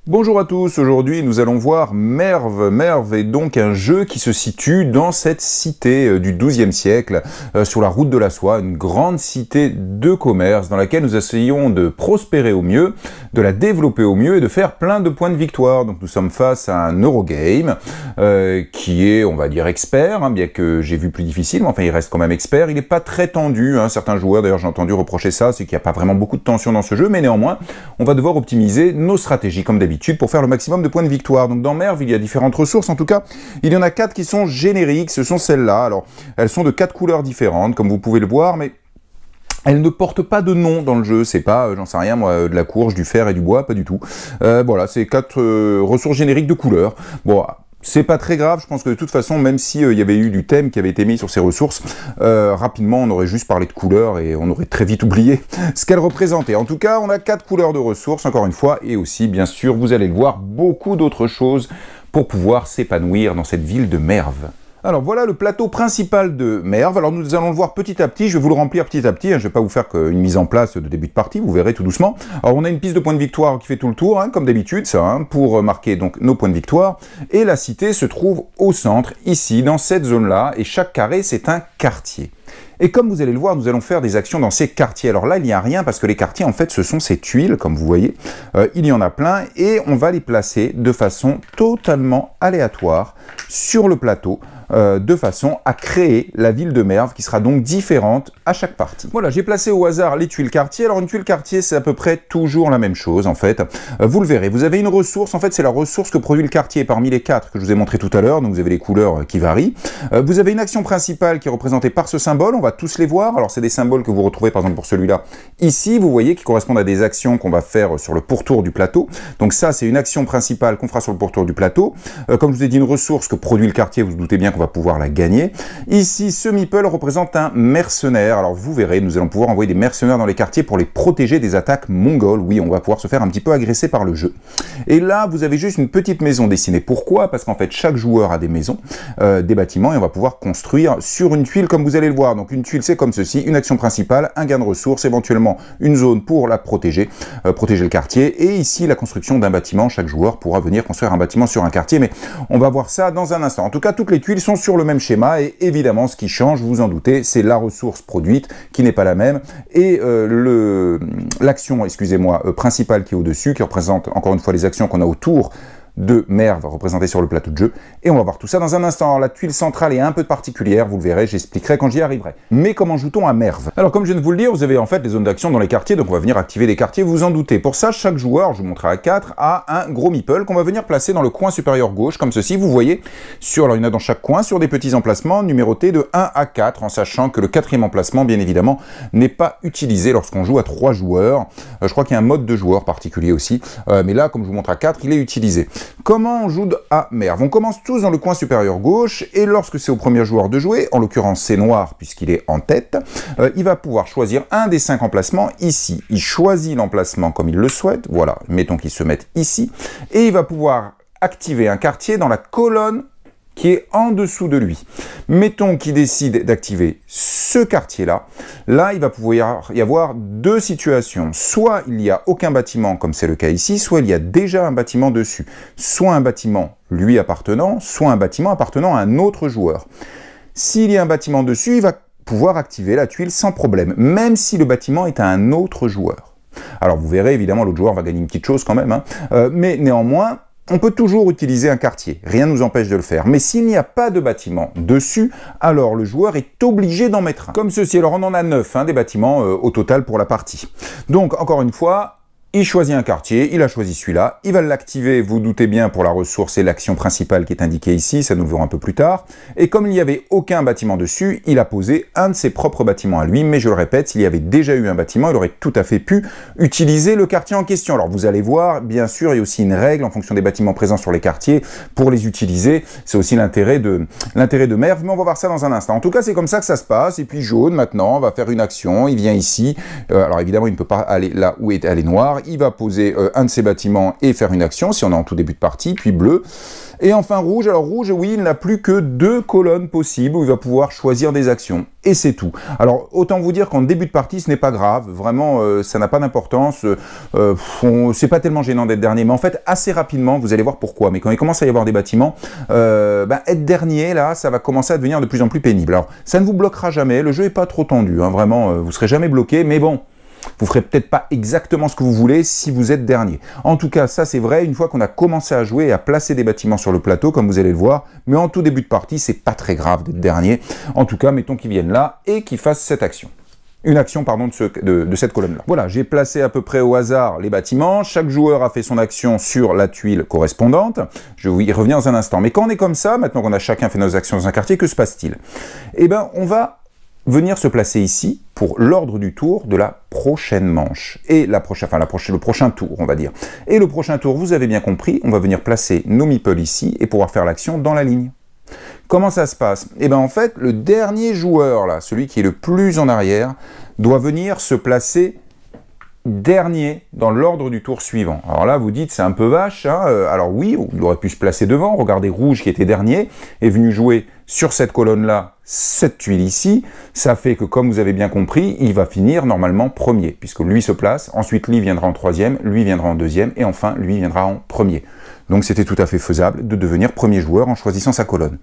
Bonjour à tous, aujourd'hui nous allons voir Merv. Merv est donc un jeu qui se situe dans cette cité du XIIe siècle, sur la route de la soie, une grande cité de commerce dans laquelle nous essayons de prospérer au mieux, de la développer au mieux et de faire plein de points de victoire. Donc nous sommes face à un Eurogame qui est, on va dire, expert, hein, bien que j'ai vu plus difficile, mais enfin il reste quand même expert. Il n'est pas très tendu, hein, certains joueurs, d'ailleurs j'ai entendu reprocher ça, c'est qu'il n'y a pas vraiment beaucoup de tension dans ce jeu, mais néanmoins on va devoir optimiser nos stratégies comme d'habitude pour faire le maximum de points de victoire. Donc dans Merv, il y a différentes ressources, en tout cas, il y en a 4 qui sont génériques, ce sont celles-là. Alors, elles sont de 4 couleurs différentes, comme vous pouvez le voir, mais elles ne portent pas de nom dans le jeu, c'est pas, j'en sais rien moi, de la courge, du fer et du bois, pas du tout. Voilà, c'est 4 ressources génériques de couleurs. Bon, c'est pas très grave, je pense que de toute façon, même si y avait eu du thème qui avait été mis sur ces ressources, rapidement on aurait juste parlé de couleurs et on aurait très vite oublié ce qu'elles représentaient. En tout cas, on a 4 couleurs de ressources, encore une fois, et aussi, bien sûr, vous allez le voir, beaucoup d'autres choses pour pouvoir s'épanouir dans cette ville de Merv. Alors voilà le plateau principal de Merv. Alors nous allons le voir petit à petit, je vais vous le remplir petit à petit, hein. Je ne vais pas vous faire qu'une mise en place de début de partie, vous verrez tout doucement. Alors on a une piste de points de victoire qui fait tout le tour, hein, comme d'habitude, ça, hein, pour marquer donc nos points de victoire. Et la cité se trouve au centre, ici, dans cette zone-là, et chaque carré c'est un quartier. Et comme vous allez le voir, nous allons faire des actions dans ces quartiers. Alors là, il n'y a rien parce que les quartiers, en fait, ce sont ces tuiles, comme vous voyez. Il y en a plein et on va les placer de façon totalement aléatoire sur le plateau, de façon à créer la ville de Merv qui sera donc différente à chaque partie. Voilà, j'ai placé au hasard les tuiles quartier. Alors une tuile quartier, c'est à peu près toujours la même chose, en fait. Vous le verrez, vous avez une ressource, en fait, c'est la ressource que produit le quartier parmi les 4 que je vous ai montré tout à l'heure. Donc vous avez les couleurs qui varient. Vous avez une action principale qui est représentée par ce symbole. On va tous les voir. Alors c'est des symboles que vous retrouvez par exemple pour celui-là ici, vous voyez, qui correspondent à des actions qu'on va faire sur le pourtour du plateau. Donc ça, c'est une action principale qu'on fera sur le pourtour du plateau. Comme je vous ai dit, une ressource que produit le quartier, vous vous doutez bien qu'on va pouvoir la gagner. Ici, ce meeple représente un mercenaire. Alors vous verrez, nous allons pouvoir envoyer des mercenaires dans les quartiers pour les protéger des attaques mongoles. Oui, on va pouvoir se faire un petit peu agresser par le jeu. Et là, vous avez juste une petite maison dessinée. Pourquoi? Parce qu'en fait, chaque joueur a des maisons, des bâtiments, et on va pouvoir construire sur une tuile comme vous allez le voir. Donc une tuile, c'est comme ceci, une action principale, un gain de ressources, éventuellement une zone pour la protéger, protéger le quartier, et ici la construction d'un bâtiment. Chaque joueur pourra venir construire un bâtiment sur un quartier, mais on va voir ça dans un instant. En tout cas, toutes les tuiles sont sur le même schéma, et évidemment, ce qui change, vous vous en doutez, c'est la ressource produite qui n'est pas la même, et l'action, excusez-moi, principale qui est au-dessus, qui représente encore une fois les actions qu'on a autour de Merv représentées sur le plateau de jeu, et on va voir tout ça dans un instant. Alors la tuile centrale est un peu particulière, vous le verrez, j'expliquerai quand j'y arriverai. Mais comment joue-t-on à Merv? Alors comme je viens de vous le dire, vous avez en fait les zones d'action dans les quartiers, donc on va venir activer les quartiers, vous vous en doutez. Pour ça, chaque joueur, je vous montrerai à 4, a un gros meeple qu'on va venir placer dans le coin supérieur gauche, comme ceci, vous voyez, alors il y en a dans chaque coin, sur des petits emplacements numérotés de 1 à 4, en sachant que le 4e emplacement, bien évidemment, n'est pas utilisé lorsqu'on joue à 3 joueurs. Je crois qu'il y a un mode de joueur particulier aussi, mais là, comme je vous montre à 4, il est utilisé. Comment on joue à Merv? On commence tous dans le coin supérieur gauche, et lorsque c'est au premier joueur de jouer, en l'occurrence c'est noir puisqu'il est en tête, il va pouvoir choisir un des 5 emplacements ici. Il choisit l'emplacement comme il le souhaite, voilà, mettons qu'il se mette ici, et il va pouvoir activer un quartier dans la colonne qui est en dessous de lui. Mettons qu'il décide d'activer ce quartier-là. Là, il va pouvoir y avoir 2 situations. Soit il n'y a aucun bâtiment, comme c'est le cas ici, soit il y a déjà un bâtiment dessus. Soit un bâtiment lui appartenant, soit un bâtiment appartenant à un autre joueur. S'il y a un bâtiment dessus, il va pouvoir activer la tuile sans problème, même si le bâtiment est à un autre joueur. Alors vous verrez, évidemment, l'autre joueur va gagner une petite chose quand même, hein, mais néanmoins, on peut toujours utiliser un quartier, rien ne nous empêche de le faire. Mais s'il n'y a pas de bâtiment dessus, alors le joueur est obligé d'en mettre un. Comme ceci, alors on en a 9, hein, des bâtiments au total pour la partie. Donc, encore une fois, il choisit un quartier, il a choisi celui-là, il va l'activer, vous doutez bien, pour la ressource et l'action principale qui est indiquée ici, ça nous le verrons un peu plus tard. Et comme il n'y avait aucun bâtiment dessus, il a posé un de ses propres bâtiments à lui, mais je le répète, s'il y avait déjà eu un bâtiment, il aurait tout à fait pu utiliser le quartier en question. Alors vous allez voir, bien sûr, il y a aussi une règle en fonction des bâtiments présents sur les quartiers pour les utiliser. C'est aussi l'intérêt de Merv, mais on va voir ça dans un instant. En tout cas, c'est comme ça que ça se passe. Et puis jaune, maintenant, on va faire une action, il vient ici. Alors évidemment, il ne peut pas aller là où est allé noir. il va poser un de ses bâtiments et faire une action, si on est en tout début de partie, puis bleu. Et enfin rouge, alors rouge, oui, il n'a plus que 2 colonnes possibles où il va pouvoir choisir des actions. Et c'est tout. Alors, autant vous dire qu'en début de partie, ce n'est pas grave. Vraiment, ça n'a pas d'importance. C'est pas tellement gênant d'être dernier. Mais en fait, assez rapidement, vous allez voir pourquoi. Mais quand il commence à y avoir des bâtiments, être dernier, là, ça va commencer à devenir de plus en plus pénible. Alors, ça ne vous bloquera jamais. Le jeu n'est pas trop tendu. Hein, vraiment, vous serez jamais bloqué. Mais bon, vous ferez peut-être pas exactement ce que vous voulez si vous êtes dernier. En tout cas, ça c'est vrai, une fois qu'on a commencé à jouer et à placer des bâtiments sur le plateau, comme vous allez le voir, mais en tout début de partie, c'est pas très grave d'être dernier. En tout cas, mettons qu'ils viennent là et qu'ils fassent cette action. Une action, pardon, de cette colonne-là. Voilà, j'ai placé à peu près au hasard les bâtiments. Chaque joueur a fait son action sur la tuile correspondante. Je y reviens dans un instant. Mais quand on est comme ça, maintenant qu'on a chacun fait nos actions dans un quartier, que se passe-t-il? Eh bien, on va venir se placer ici pour l'ordre du tour de la prochaine manche. Et le prochain tour, on va dire. Et le prochain tour, vous avez bien compris, on va venir placer nos meeples ici et pouvoir faire l'action dans la ligne. Comment ça se passe? Eh bien en fait, le dernier joueur, là, celui qui est le plus en arrière, doit venir se placer dernier dans l'ordre du tour suivant. Alors là, vous dites, c'est un peu vache, hein, alors oui, il aurait pu se placer devant. Regardez, rouge qui était dernier est venu jouer sur cette colonne-là, cette tuile ici. Ça fait que, comme vous avez bien compris, il va finir normalement premier, puisque lui se place, ensuite lui viendra en troisième, lui viendra en deuxième, et enfin lui viendra en premier. Donc c'était tout à fait faisable de devenir premier joueur en choisissant sa colonne.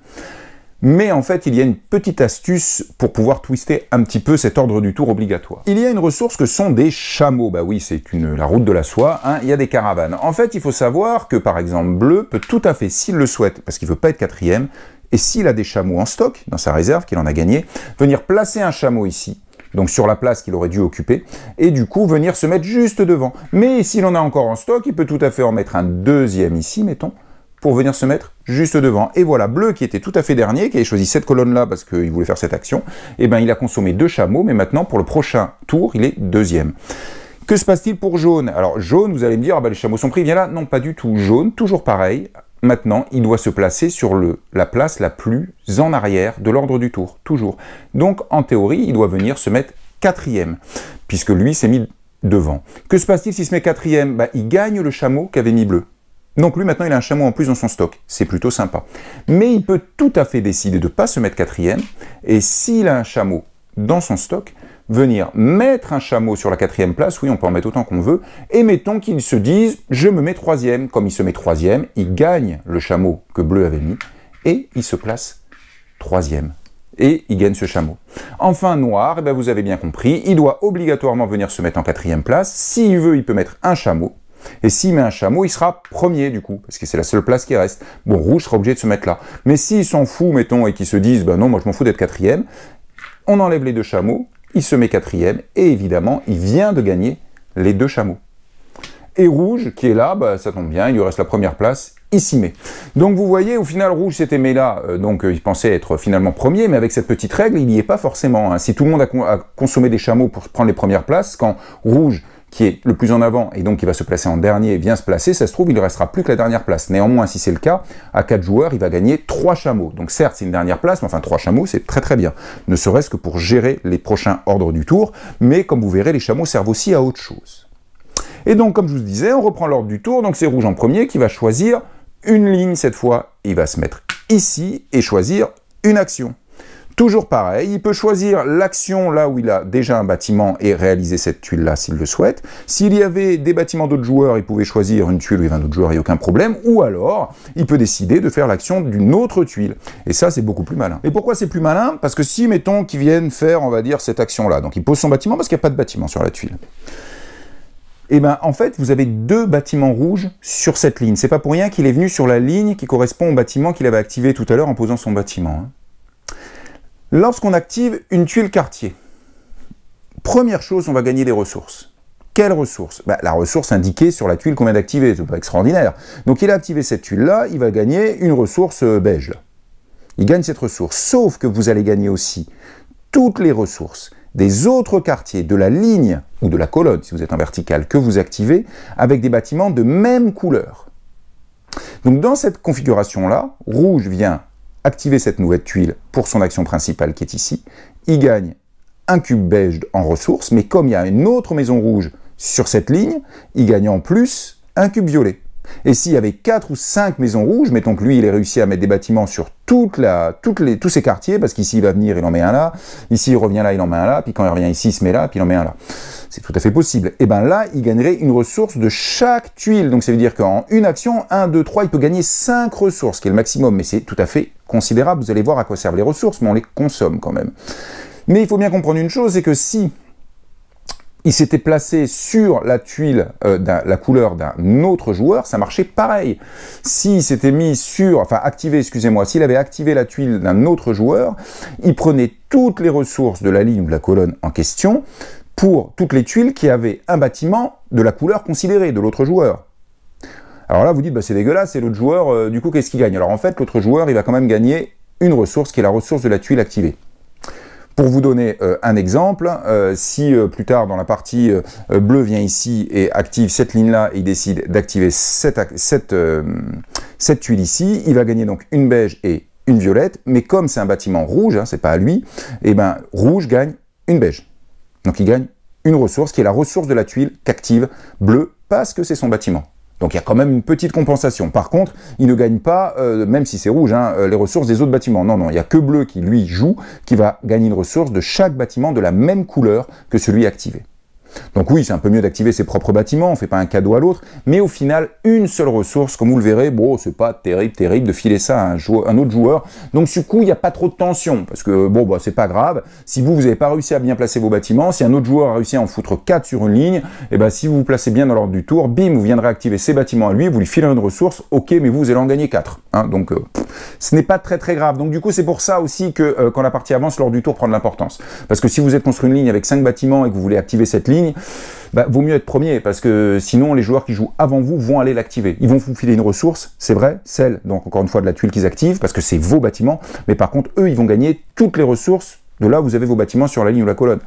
Mais en fait, il y a une petite astuce pour pouvoir twister un petit peu cet ordre du tour obligatoire. Il y a une ressource que sont des chameaux. Bah oui, c'est la route de la soie, hein, il y a des caravanes. En fait, il faut savoir que, par exemple, bleu peut tout à fait, s'il le souhaite, parce qu'il ne veut pas être quatrième, et s'il a des chameaux en stock, dans sa réserve, qu'il en a gagné, venir placer un chameau ici, donc sur la place qu'il aurait dû occuper, et du coup venir se mettre juste devant. Mais s'il en a encore en stock, il peut tout à fait en mettre un deuxième ici, mettons, pour venir se mettre juste devant. Et voilà, bleu qui était tout à fait dernier, qui avait choisi cette colonne-là parce qu'il voulait faire cette action, et ben il a consommé 2 chameaux, mais maintenant pour le prochain tour, il est deuxième. Que se passe-t-il pour jaune? Alors jaune, vous allez me dire, ah bah, les chameaux sont pris, viens là. Non, pas du tout. Jaune, toujours pareil. Maintenant, il doit se placer sur la place la plus en arrière de l'ordre du tour, toujours. Donc, en théorie, il doit venir se mettre quatrième, puisque lui s'est mis devant. Que se passe-t-il s'il se met quatrième? Bah, il gagne le chameau qu'avait mis bleu. Donc lui, maintenant, il a un chameau en plus dans son stock. C'est plutôt sympa. Mais il peut tout à fait décider de ne pas se mettre quatrième, et s'il a un chameau dans son stock, venir mettre un chameau sur la quatrième place, oui, on peut en mettre autant qu'on veut, et mettons qu'il se dise, je me mets troisième. Comme il se met troisième, il gagne le chameau que bleu avait mis, et il se place troisième. Et il gagne ce chameau. Enfin, noir, eh bien, vous avez bien compris, il doit obligatoirement venir se mettre en quatrième place. S'il veut, il peut mettre un chameau. Et s'il met un chameau, il sera premier du coup, parce que c'est la seule place qui reste. Bon, rouge sera obligé de se mettre là. Mais s'il s'en fout, mettons, et qu'il se dise, ben non, moi je m'en fous d'être quatrième, on enlève les 2 chameaux, il se met quatrième, et évidemment, il vient de gagner les 2 chameaux. Et rouge, qui est là, bah, ça tombe bien, il lui reste la première place, il s'y met. Donc vous voyez, au final, rouge s'était mis là, donc il pensait être finalement premier, mais avec cette petite règle, il n'y est pas forcément. Hein. Si tout le monde a consommé des chameaux pour prendre les premières places, quand rouge, qui est le plus en avant, et donc qui va se placer en dernier, vient se placer, ça se trouve, il ne restera plus que la dernière place. Néanmoins, si c'est le cas, à 4 joueurs, il va gagner 3 chameaux. Donc certes, c'est une dernière place, mais enfin 3 chameaux, c'est très très bien. Ne serait-ce que pour gérer les prochains ordres du tour, mais comme vous verrez, les chameaux servent aussi à autre chose. Et donc, comme je vous disais, on reprend l'ordre du tour, donc c'est rouge en premier qui va choisir une ligne cette fois. Il va se mettre ici et choisir une action. Toujours pareil, il peut choisir l'action là où il a déjà un bâtiment et réaliser cette tuile-là s'il le souhaite. S'il y avait des bâtiments d'autres joueurs, il pouvait choisir une tuile où il y avait un autre joueur, il n'y a aucun problème. Ou alors, il peut décider de faire l'action d'une autre tuile. Et ça, c'est beaucoup plus malin. Et pourquoi c'est plus malin? Parce que si, mettons, qu'ils viennent faire, on va dire, cette action-là. Donc, il pose son bâtiment parce qu'il n'y a pas de bâtiment sur la tuile. Et bien, en fait, vous avez 2 bâtiments rouges sur cette ligne. C'est pas pour rien qu'il est venu sur la ligne qui correspond au bâtiment qu'il avait activé tout à l'heure en posant son bâtiment. Hein. Lorsqu'on active une tuile quartier, première chose, on va gagner des ressources. Quelles ressources? La ressource indiquée sur la tuile qu'on vient d'activer, c'est pas extraordinaire. Donc il a activé cette tuile-là, il va gagner une ressource beige. Là. Il gagne cette ressource, sauf que vous allez gagner aussi toutes les ressources des autres quartiers de la ligne ou de la colonne, si vous êtes en vertical, que vous activez, avec des bâtiments de même couleur. Donc dans cette configuration-là, rouge vient activer cette nouvelle tuile pour son action principale qui est ici. Il gagne un cube beige en ressources, mais comme il y a une autre maison rouge sur cette ligne, il gagne en plus un cube violet. Et s'il y avait 4 ou 5 maisons rouges, mettons que lui, il ait réussi à mettre des bâtiments sur tous ces quartiers, parce qu'ici, il va venir, il en met un là, ici, il revient là, il en met un là, puis quand il revient ici, il se met là, puis il en met un là. C'est tout à fait possible. Et bien là, il gagnerait une ressource de chaque tuile. Donc ça veut dire qu'en une action, 1, 2, 3, il peut gagner 5 ressources, qui est le maximum, mais c'est tout à fait considérable. Vous allez voir à quoi servent les ressources, mais on les consomme quand même. Mais il faut bien comprendre une chose, c'est que si il s'était placé sur la tuile, la couleur d'un autre joueur, ça marchait pareil. S'il s'était mis sur, enfin activé, excusez-moi, s'il avait activé la tuile d'un autre joueur, il prenait toutes les ressources de la ligne ou de la colonne en question pour toutes les tuiles qui avaient un bâtiment de la couleur considérée de l'autre joueur. Alors là, vous dites, bah, c'est dégueulasse, c'est l'autre joueur, du coup, qu'est-ce qu'il gagne? Alors en fait, l'autre joueur, il va quand même gagner une ressource qui est la ressource de la tuile activée. Pour vous donner un exemple, si plus tard dans la partie bleu vient ici et active cette ligne-là et il décide d'activer cette tuile ici, il va gagner donc une beige et une violette, mais comme c'est un bâtiment rouge, hein, c'est pas à lui, et ben rouge gagne une beige. Donc il gagne une ressource qui est la ressource de la tuile qu'active bleu parce que c'est son bâtiment. Donc il y a quand même une petite compensation. Par contre, il ne gagne pas, même si c'est rouge, hein, les ressources des autres bâtiments. Non, non, il n'y a que bleu qui, lui, joue, qui va gagner une ressource de chaque bâtiment de la même couleur que celui activé. Donc oui, c'est un peu mieux d'activer ses propres bâtiments, on ne fait pas un cadeau à l'autre, mais au final, une seule ressource, comme vous le verrez, bon, c'est pas terrible de filer ça à un autre joueur. Donc du coup, il n'y a pas trop de tension, parce que bon, bah, c'est pas grave. Si vous n'avez pas réussi à bien placer vos bâtiments, si un autre joueur a réussi à en foutre 4 sur une ligne, et ben si vous vous placez bien dans l'ordre du tour, bim, vous viendrez activer ses bâtiments à lui, vous lui filez une ressource, ok, mais vous allez en gagner 4. Hein, donc ce n'est pas très grave. Donc du coup, c'est pour ça aussi que quand la partie avance, l'ordre du tour prend de l'importance. Parce que si vous êtes construit une ligne avec 5 bâtiments et que vous voulez activer cette ligne, bah, vaut mieux être premier, parce que sinon les joueurs qui jouent avant vous vont aller l'activer. Ils vont vous filer une ressource, c'est vrai, celle, donc encore une fois, de la tuile qu'ils activent, parce que c'est vos bâtiments, mais par contre, eux, ils vont gagner toutes les ressources de là où vous avez vos bâtiments sur la ligne ou la colonne.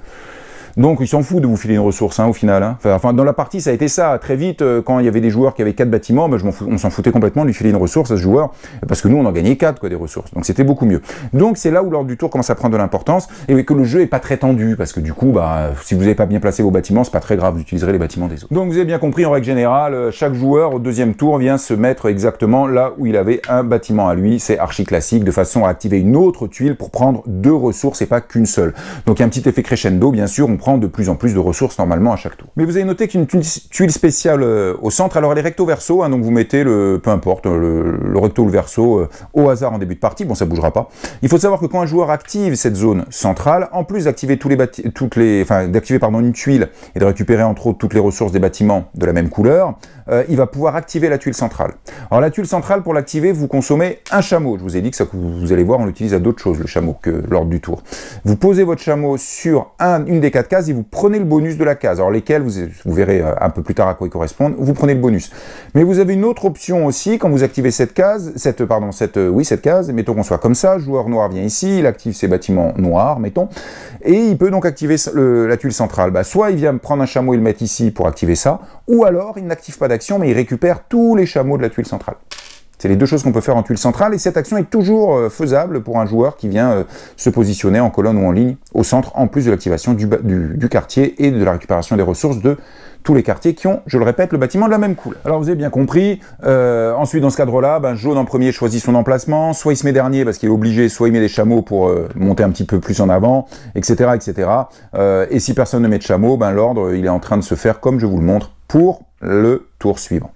Donc ils s'en foutent de vous filer une ressource, hein, au final. Hein. Enfin, dans la partie, ça a été ça. Très vite, quand il y avait des joueurs qui avaient 4 bâtiments, bah, on s'en foutait complètement de lui filer une ressource à ce joueur, parce que nous, on en gagnait 4, quoi, des ressources. Donc c'était beaucoup mieux. Donc c'est là où l'ordre du tour commence à prendre de l'importance, et que le jeu est pas très tendu, parce que du coup, bah, si vous n'avez pas bien placé vos bâtiments, c'est pas très grave, vous utiliserez les bâtiments des autres. Donc vous avez bien compris, en règle générale, chaque joueur, au deuxième tour, vient se mettre exactement là où il avait un bâtiment à lui. C'est archi classique, de façon à activer une autre tuile pour prendre 2 ressources et pas qu'une seule. Donc il y a un petit effet crescendo, bien sûr, on prend de plus en plus de ressources normalement à chaque tour. Mais vous avez noté qu'il y a une tuile spéciale au centre, alors elle est recto verso, hein, donc vous mettez peu importe, le recto ou le verso au hasard en début de partie, bon ça bougera pas. Il faut savoir que quand un joueur active cette zone centrale, en plus d'activer d'activer une tuile et de récupérer entre autres toutes les ressources des bâtiments de la même couleur, il va pouvoir activer la tuile centrale. Alors la tuile centrale, pour l'activer, vous consommez un chameau. Je vous ai dit que vous allez voir, on l'utilise à d'autres choses, le chameau, que l'ordre du tour. Vous posez votre chameau sur une des 4 cases et vous prenez le bonus de la case. Alors lesquels, vous verrez un peu plus tard à quoi ils correspondent, vous prenez le bonus. Mais vous avez une autre option aussi, quand vous activez cette case, cette case, mettons qu'on soit comme ça, joueur noir vient ici, il active ses bâtiments noirs, mettons, et il peut donc activer la tuile centrale. Bah, soit il vient prendre un chameau et le mettre ici pour activer ça, ou alors il n'active pas d'action, mais il récupère tous les chameaux de la tuile centrale. C'est les deux choses qu'on peut faire en tuile centrale, et cette action est toujours faisable pour un joueur qui vient se positionner en colonne ou en ligne au centre, en plus de l'activation du quartier et de la récupération des ressources de tous les quartiers qui ont, je le répète, le bâtiment de la même couleur. Alors vous avez bien compris, ensuite dans ce cadre-là, jaune en premier choisit son emplacement, soit il se met dernier parce qu'il est obligé, soit il met des chameaux pour monter un petit peu plus en avant, etc. etc. Et si personne ne met de chameau, l'ordre il est en train de se faire comme je vous le montre pour le tour suivant.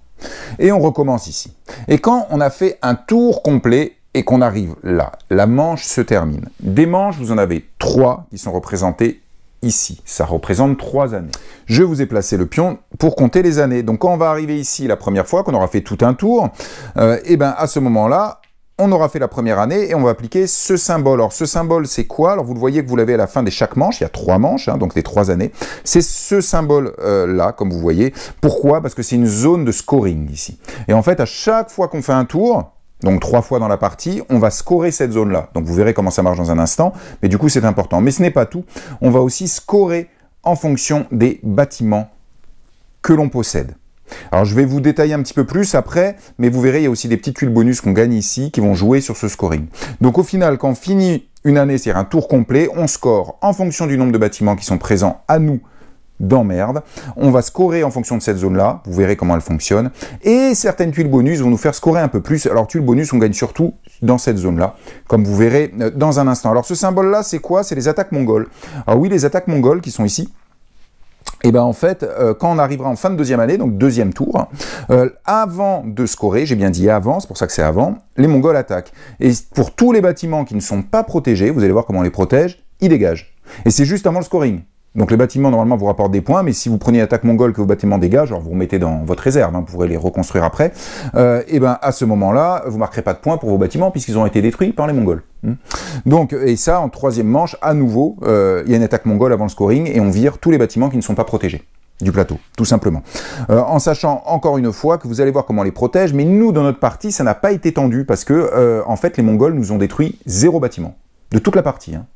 Et on recommence ici. Et quand on a fait un tour complet et qu'on arrive là, la manche se termine. Des manches, vous en avez 3 qui sont représentées ici. Ça représente 3 années. Je vous ai placé le pion pour compter les années. Donc quand on va arriver ici la première fois, qu'on aura fait tout un tour, et à ce moment-là, on aura fait la première année et on va appliquer ce symbole. Alors ce symbole c'est quoi? Alors vous le voyez que vous l'avez à la fin de chaque manche, il y a 3 manches, hein, donc les 3 années. C'est ce symbole là, comme vous voyez. Pourquoi? Parce que c'est une zone de scoring ici. Et en fait, à chaque fois qu'on fait un tour, donc 3 fois dans la partie, on va scorer cette zone-là. Donc vous verrez comment ça marche dans un instant, mais du coup c'est important. Mais ce n'est pas tout, on va aussi scorer en fonction des bâtiments que l'on possède. Alors je vais vous détailler un petit peu plus après, mais vous verrez, il y a aussi des petites tuiles bonus qu'on gagne ici qui vont jouer sur ce scoring. Donc au final, quand on finit une année, c'est-à-dire un tour complet, on score en fonction du nombre de bâtiments qui sont présents à nous d'emmerde. On va scorer en fonction de cette zone-là, vous verrez comment elle fonctionne. Et certaines tuiles bonus vont nous faire scorer un peu plus. Alors tuiles bonus, on gagne surtout dans cette zone-là, comme vous verrez dans un instant. Alors ce symbole-là, c'est quoi? C'est les attaques mongoles. Alors oui, les attaques mongoles qui sont ici. Et ben en fait, quand on arrivera en fin de deuxième année, donc deuxième tour, avant de scorer, j'ai bien dit avant, c'est pour ça que c'est avant, les Mongols attaquent. Et pour tous les bâtiments qui ne sont pas protégés, vous allez voir comment on les protège, ils dégagent. Et c'est juste avant le scoring. Donc les bâtiments, normalement, vous rapportent des points, mais si vous prenez attaque mongole que vos bâtiments dégagent, alors vous remettez dans votre réserve, hein, vous pourrez les reconstruire après, et ben à ce moment-là, vous marquerez pas de points pour vos bâtiments, puisqu'ils ont été détruits par les Mongols. Donc, et ça, en troisième manche, à nouveau, il y a une attaque mongole avant le scoring, et on vire tous les bâtiments qui ne sont pas protégés du plateau, tout simplement. En sachant encore une fois que vous allez voir comment on les protège, mais nous, dans notre partie, ça n'a pas été tendu, parce que, en fait, les Mongols nous ont détruit 0 bâtiment, de toute la partie, hein.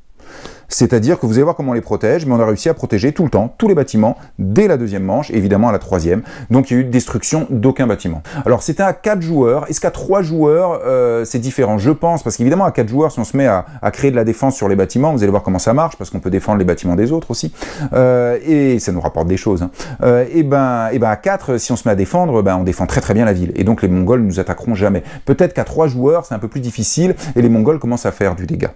C'est-à-dire que vous allez voir comment on les protège, mais on a réussi à protéger tout le temps, tous les bâtiments, dès la deuxième manche, et évidemment à la troisième. Donc il y a eu destruction d'aucun bâtiment. Alors c'était à 4 joueurs. Est-ce qu'à 3 joueurs, c'est différent? Je pense, parce qu'évidemment à 4 joueurs, si on se met à créer de la défense sur les bâtiments, vous allez voir comment ça marche, parce qu'on peut défendre les bâtiments des autres aussi. Et ça nous rapporte des choses. Hein. Et ben à 4, si on se met à défendre, on défend très très bien la ville. Et donc les Mongols ne nous attaqueront jamais. Peut-être qu'à 3 joueurs, c'est un peu plus difficile, et les Mongols commencent à faire du dégât.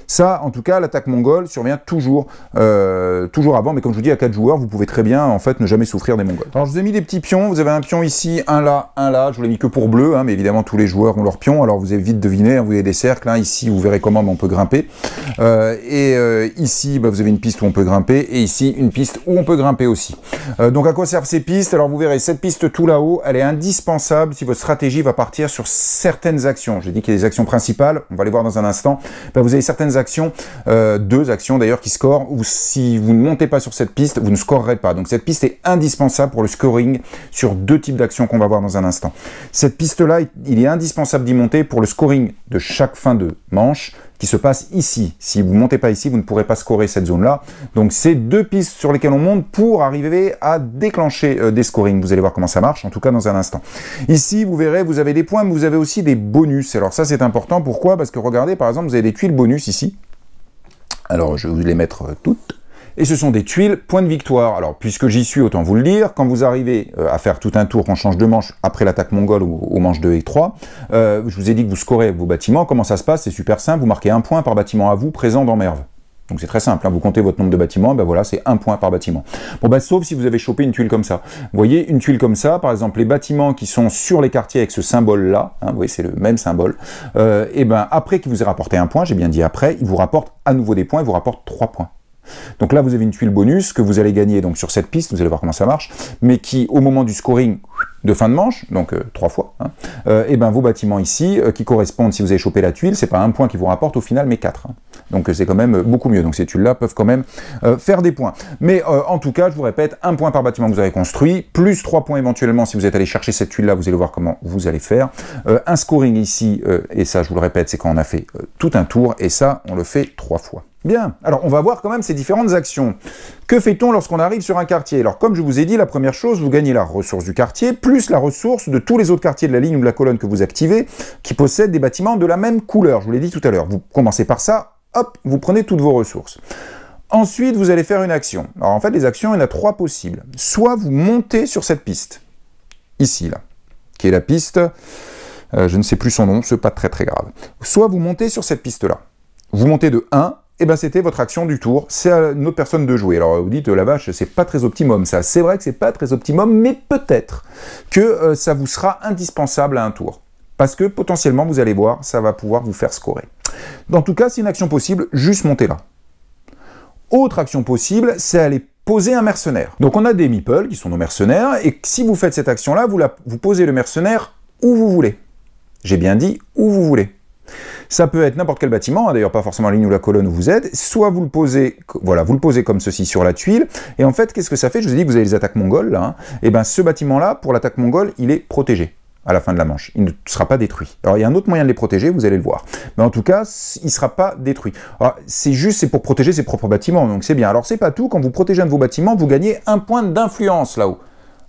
Ça, en tout cas, l'attaque mongole survient toujours avant, mais comme je vous dis, à 4 joueurs, vous pouvez très bien, en fait, ne jamais souffrir des Mongols. Alors, je vous ai mis des petits pions, vous avez un pion ici, un là, je vous l'ai mis que pour bleu, hein, mais évidemment, tous les joueurs ont leur pion, alors vous avez vite deviné, hein, vous avez des cercles, hein, ici, vous verrez comment on peut grimper, ici, vous avez une piste où on peut grimper, et ici, une piste où on peut grimper aussi. Donc, à quoi servent ces pistes? Alors, vous verrez, cette piste tout là-haut, elle est indispensable si votre stratégie va partir sur certaines actions. J'ai dit qu'il y a des actions principales, on va les voir dans un instant. Vous avez certaines actions, 2 actions d'ailleurs qui scorent, ou si vous ne montez pas sur cette piste, vous ne scorerez pas. Donc cette piste est indispensable pour le scoring sur 2 types d'actions qu'on va voir dans un instant. Cette piste-là, il est indispensable d'y monter pour le scoring de chaque fin de manche, qui se passe ici. Si vous ne montez pas ici, vous ne pourrez pas scorer cette zone-là. Donc c'est 2 pistes sur lesquelles on monte pour arriver à déclencher des scorings. Vous allez voir comment ça marche, en tout cas dans un instant. Ici, vous verrez, vous avez des points, mais vous avez aussi des bonus. Alors ça, c'est important. Pourquoi? Parce que regardez, par exemple, vous avez des tuiles bonus ici. Alors, je vais vous les mettre toutes. Et ce sont des tuiles points de victoire. Alors, puisque j'y suis, autant vous le dire, quand vous arrivez à faire tout un tour, qu'on change de manche après l'attaque mongole aux manches 2 et 3, je vous ai dit que vous scorez vos bâtiments. Comment ça se passe? C'est super simple, vous marquez 1 point par bâtiment à vous présent dans Merv. Donc c'est très simple, hein. Vous comptez votre nombre de bâtiments, voilà, c'est 1 point par bâtiment. Bon, sauf si vous avez chopé une tuile comme ça. Vous voyez, une tuile comme ça, par exemple, les bâtiments qui sont sur les quartiers avec ce symbole-là, hein, vous voyez, c'est le même symbole, après qu'il vous ait rapporté 1 point, j'ai bien dit après, il vous rapporte à nouveau des points, il vous rapporte 3 points. Donc là, vous avez une tuile bonus que vous allez gagner donc sur cette piste, vous allez voir comment ça marche, mais qui, au moment du scoring de fin de manche, donc 3 fois, hein, vos bâtiments ici, qui correspondent, si vous avez chopé la tuile, c'est pas 1 point qui vous rapporte au final, mais 4. Hein. Donc c'est quand même beaucoup mieux. Donc ces tuiles-là peuvent quand même faire des points. Mais en tout cas, je vous répète, 1 point par bâtiment que vous avez construit, plus 3 points éventuellement si vous êtes allé chercher cette tuile-là, vous allez voir comment vous allez faire. Un scoring ici, et ça je vous le répète, c'est quand on a fait tout un tour, et ça, on le fait 3 fois. Bien, alors on va voir quand même ces différentes actions. Que fait-on lorsqu'on arrive sur un quartier? Alors comme je vous ai dit, la première chose, vous gagnez la ressource du quartier, plus la ressource de tous les autres quartiers de la ligne ou de la colonne que vous activez, qui possèdent des bâtiments de la même couleur, je vous l'ai dit tout à l'heure. Vous commencez par ça, hop, vous prenez toutes vos ressources. Ensuite, vous allez faire une action. Alors en fait, les actions, il y en a 3 possibles. Soit vous montez sur cette piste, ici, là, qui est la piste, je ne sais plus son nom, c'est pas très très grave. Soit vous montez sur cette piste-là. Vous montez de 1, c'était votre action du tour, c'est à une autre personne de jouer. Alors vous dites, la vache, c'est pas très optimum ça. C'est vrai que c'est pas très optimum, mais peut-être que ça vous sera indispensable à un tour. Parce que potentiellement, vous allez voir, ça va pouvoir vous faire scorer. En tout cas, c'est une action possible, juste monter là. Autre action possible, c'est aller poser un mercenaire. Donc on a des meeples qui sont nos mercenaires, et si vous faites cette action-là, vous posez le mercenaire où vous voulez. J'ai bien dit où vous voulez. Ça peut être n'importe quel bâtiment, hein, d'ailleurs pas forcément la ligne ou la colonne où vous êtes, soit vous le posez, voilà, vous le posez comme ceci sur la tuile, et en fait, qu'est-ce que ça fait? Je vous ai dit que vous avez les attaques mongoles, là, hein, et ce bâtiment-là, pour l'attaque mongole, il est protégé à la fin de la manche, il ne sera pas détruit. Alors il y a un autre moyen de les protéger, vous allez le voir, mais en tout cas, il ne sera pas détruit. C'est pour protéger ses propres bâtiments, donc c'est bien. Alors c'est pas tout, quand vous protégez un de vos bâtiments, vous gagnez 1 point d'influence là-haut.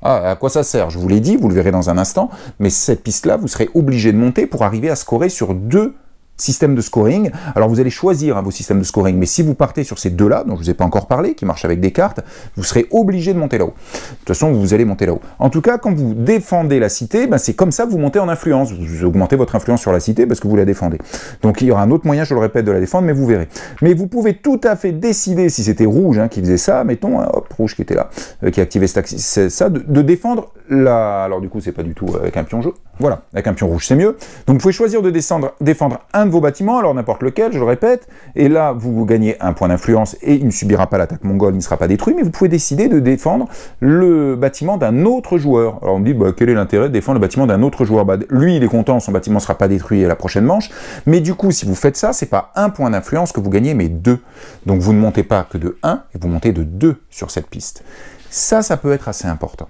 Ah, à quoi ça sert? Je vous l'ai dit, vous le verrez dans un instant, mais cette piste-là, vous serez obligé de monter pour arriver à scorer sur 2 système de scoring. Alors vous allez choisir vos systèmes de scoring, mais si vous partez sur ces deux-là, dont je ne vous ai pas encore parlé, qui marchent avec des cartes, vous serez obligé de monter là-haut. De toute façon, vous allez monter là-haut. En tout cas, quand vous défendez la cité, c'est comme ça que vous montez en influence. Vous augmentez votre influence sur la cité parce que vous la défendez. Donc il y aura un autre moyen, je le répète, de la défendre, mais vous verrez. Mais vous pouvez tout à fait décider, si c'était rouge qui faisait ça, mettons, hop, rouge qui était là, qui activait ça, de défendre la... Alors du coup, c'est pas du tout avec un pion jaune. Voilà, avec un pion rouge, c'est mieux. Donc vous pouvez choisir de défendre un de vos bâtiments, alors n'importe lequel, je le répète, et là, vous gagnez un point d'influence et il ne subira pas l'attaque mongole, il ne sera pas détruit, mais vous pouvez décider de défendre le bâtiment d'un autre joueur. Alors on me dit, quel est l'intérêt de défendre le bâtiment d'un autre joueur? Lui, il est content, son bâtiment ne sera pas détruit à la prochaine manche, mais du coup, si vous faites ça, c'est pas un point d'influence que vous gagnez, mais 2. Donc vous ne montez pas que de 1, et vous montez de 2 sur cette piste. Ça peut être assez important.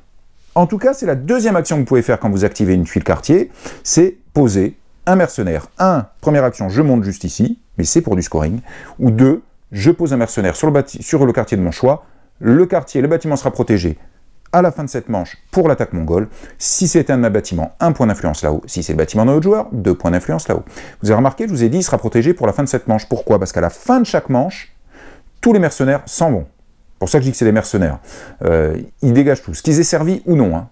En tout cas, c'est la deuxième action que vous pouvez faire quand vous activez une tuile quartier, c'est poser un mercenaire. 1, première action, je monte juste ici, mais c'est pour du scoring. Ou 2, je pose un mercenaire sur le quartier de mon choix, le bâtiment sera protégé à la fin de cette manche pour l'attaque mongole. Si c'est un de mes bâtiments, 1 point d'influence là-haut. Si c'est le bâtiment d'un autre joueur, 2 points d'influence là-haut. Vous avez remarqué, je vous ai dit, il sera protégé pour la fin de cette manche. Pourquoi? Parce qu'à la fin de chaque manche, tous les mercenaires s'en vont. C'est pour ça que je dis que c'est des mercenaires. Ils dégagent tous, qu'ils aient servi ou non.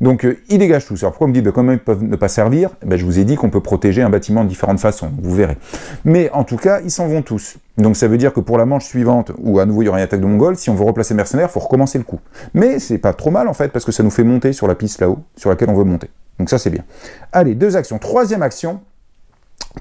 Donc ils dégagent tous. Alors pourquoi on me dit comment ils peuvent ne pas servir? Je vous ai dit qu'on peut protéger un bâtiment de différentes façons, vous verrez. Mais en tout cas, ils s'en vont tous. Donc ça veut dire que pour la manche suivante, où à nouveau il y aura une attaque de Mongols, si on veut replacer mercenaires, il faut recommencer le coup. Mais c'est pas trop mal en fait, parce que ça nous fait monter sur la piste là-haut, sur laquelle on veut monter. Donc ça c'est bien. Allez, 2 actions. Troisième action,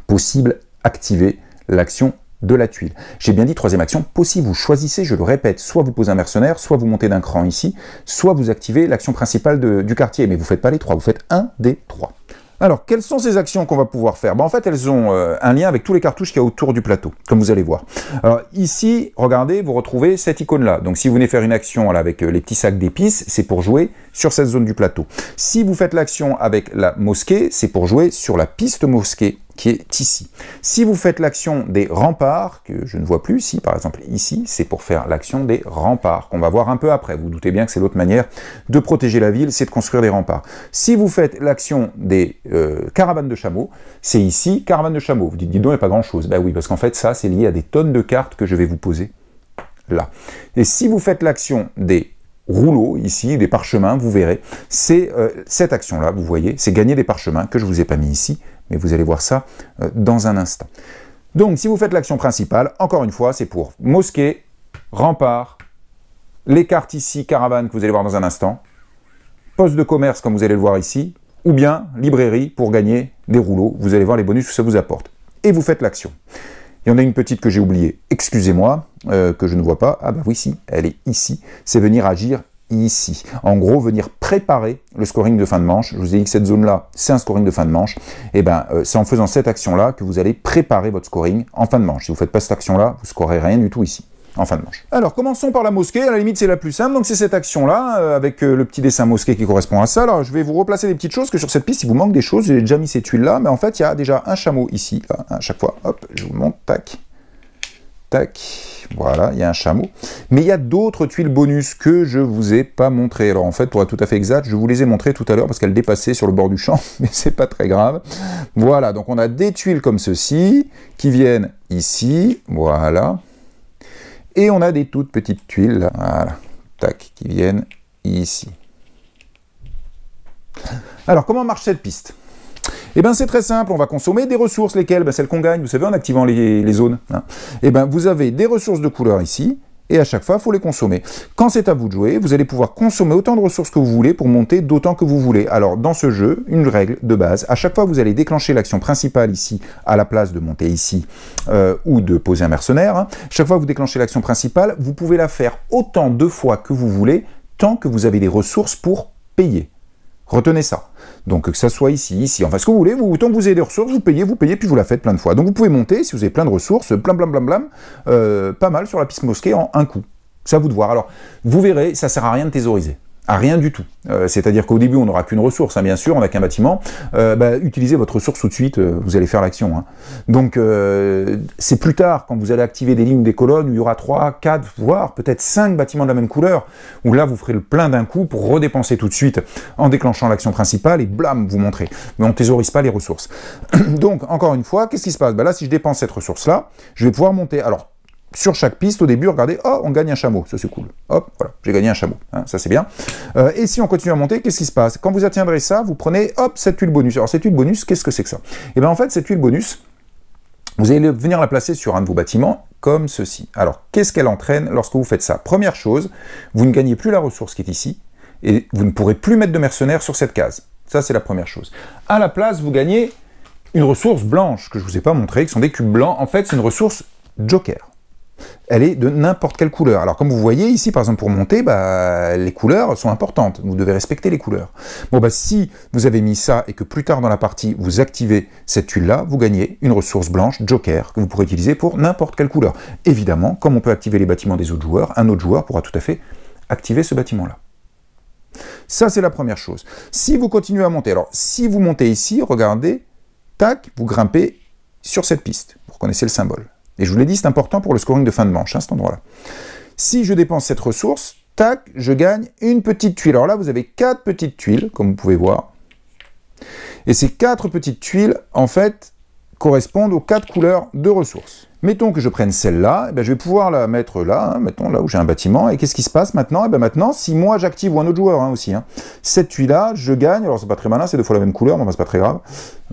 possible, activer l'action de la tuile. J'ai bien dit troisième action, possible, vous choisissez, je le répète, soit vous posez un mercenaire, soit vous montez d'un cran ici, soit vous activez l'action principale du quartier, mais vous ne faites pas les 3, vous faites un des 3. Alors, quelles sont ces actions qu'on va pouvoir faire? En fait, elles ont un lien avec tous les cartouches qu'il y a autour du plateau, comme vous allez voir. Alors ici, regardez, vous retrouvez cette icône-là. Donc si vous venez faire une action là, avec les petits sacs d'épices, c'est pour jouer sur cette zone du plateau. Si vous faites l'action avec la mosquée, c'est pour jouer sur la piste mosquée, qui est ici. Si vous faites l'action des remparts, que je ne vois plus ici, par exemple ici, c'est pour faire l'action des remparts, qu'on va voir un peu après. Vous doutez bien que c'est l'autre manière de protéger la ville, c'est de construire des remparts. Si vous faites l'action des caravanes de chameaux, c'est ici, caravane de chameaux. Vous dites, dis donc, il n'y a pas grand-chose. Oui, parce qu'en fait, ça, c'est lié à des tonnes de cartes que je vais vous poser là. Et si vous faites l'action des rouleaux, ici, des parchemins, vous verrez, c'est cette action-là, vous voyez, c'est gagner des parchemins, que je ne vous ai pas mis ici, mais vous allez voir ça dans un instant. Donc, si vous faites l'action principale, encore une fois, c'est pour mosquée, rempart, les cartes ici, caravane, que vous allez voir dans un instant, poste de commerce, comme vous allez le voir ici, ou bien librairie pour gagner des rouleaux. Vous allez voir les bonus que ça vous apporte. Et vous faites l'action. Il y en a une petite que j'ai oubliée, excusez-moi, que je ne vois pas. Ah oui, si, elle est ici. C'est venir agir ici. En gros, venir préparer le scoring de fin de manche. Je vous ai dit que cette zone-là, c'est un scoring de fin de manche. Et c'est en faisant cette action-là que vous allez préparer votre scoring en fin de manche. Si vous ne faites pas cette action-là, vous ne scorez rien du tout ici, en fin de manche. Alors, commençons par la mosquée. À la limite, c'est la plus simple. Donc, c'est cette action-là, avec le petit dessin mosquée qui correspond à ça. Alors, je vais vous replacer des petites choses, que sur cette piste, il vous manque des choses. J'ai déjà mis ces tuiles-là, mais en fait, il y a déjà un chameau ici, là, à chaque fois. Hop, je vous montre, tac. Tac, voilà, il y a un chameau. Mais il y a d'autres tuiles bonus que je ne vous ai pas montrées. Alors en fait, pour être tout à fait exact, je vous les ai montrées tout à l'heure parce qu'elles dépassaient sur le bord du champ, mais c'est pas très grave. Voilà, donc on a des tuiles comme ceci, qui viennent ici, voilà. Et on a des toutes petites tuiles, là, voilà, tac, qui viennent ici. Alors, comment marche cette piste ? Eh bien, c'est très simple, on va consommer des ressources, lesquelles? Celles qu'on gagne, vous savez, en activant les zones. Eh bien, vous avez des ressources de couleur ici, et à chaque fois, il faut les consommer. Quand c'est à vous de jouer, vous allez pouvoir consommer autant de ressources que vous voulez pour monter d'autant que vous voulez. Alors, dans ce jeu, une règle de base, à chaque fois, vous allez déclencher l'action principale ici, à la place de monter ici, ou de poser un mercenaire. Chaque fois que vous déclenchez l'action principale, vous pouvez la faire autant de fois que vous voulez, tant que vous avez des ressources pour payer. Retenez ça. Donc que ça soit ici, ici, enfin ce que vous voulez, tant que vous avez des ressources, vous payez, puis vous la faites plein de fois. Donc vous pouvez monter, si vous avez plein de ressources, pas mal sur la piste mosquée en un coup. C'est à vous de voir. Alors, vous verrez, ça sert à rien de thésauriser. À rien du tout. C'est-à-dire qu'au début, on n'aura qu'une ressource, hein, bien sûr, on n'a qu'un bâtiment. Utilisez votre ressource tout de suite, vous allez faire l'action. Hein. Donc, c'est plus tard, quand vous allez activer des lignes, des colonnes, où il y aura 3, 4, voire peut-être 5 bâtiments de la même couleur, où là, vous ferez le plein d'un coup pour redépenser tout de suite en déclenchant l'action principale et blam, vous montrez. Mais on ne thésaurise pas les ressources. Donc, encore une fois, qu'est-ce qui se passe? Là, si je dépense cette ressource-là, je vais pouvoir monter. Alors, sur chaque piste, au début, regardez, oh, on gagne un chameau, ça c'est cool. Hop, voilà, j'ai gagné un chameau, hein, ça c'est bien. Et si on continue à monter, qu'est-ce qui se passe? Quand vous atteindrez ça, vous prenez, hop, cette tuile bonus. Alors cette tuile bonus, qu'est-ce que c'est que ça? Et bien en fait, cette tuile bonus, vous allez venir la placer sur un de vos bâtiments, comme ceci. Alors, qu'est-ce qu'elle entraîne lorsque vous faites ça? Première chose, vous ne gagnez plus la ressource qui est ici, et vous ne pourrez plus mettre de mercenaires sur cette case. Ça, c'est la première chose. À la place, vous gagnez une ressource blanche, que je ne vous ai pas montré, qui sont des cubes blancs. En fait, c'est une ressource joker. Elle est de n'importe quelle couleur. Alors comme vous voyez ici, par exemple pour monter, les couleurs sont importantes. Vous devez respecter les couleurs. Bon si vous avez mis ça et que plus tard dans la partie, vous activez cette tuile-là, vous gagnez une ressource blanche joker que vous pourrez utiliser pour n'importe quelle couleur. Évidemment, comme on peut activer les bâtiments des autres joueurs, un autre joueur pourra tout à fait activer ce bâtiment-là. Ça, c'est la première chose. Si vous continuez à monter, alors si vous montez ici, regardez, tac, vous grimpez sur cette piste. Vous reconnaissez le symbole. Et je vous l'ai dit, c'est important pour le scoring de fin de manche, hein, cet endroit-là. Si je dépense cette ressource, tac, je gagne une petite tuile. Alors là, vous avez 4 petites tuiles, comme vous pouvez voir. Et ces 4 petites tuiles, en fait, correspondent aux 4 couleurs de ressources. Mettons que je prenne celle-là, je vais pouvoir la mettre là, hein, mettons là où j'ai un bâtiment, et qu'est-ce qui se passe maintenant? Maintenant, si moi j'active, ou un autre joueur aussi, hein, cette tuile-là, je gagne, alors c'est pas très malin, c'est 2 fois la même couleur, mais c'est pas très grave.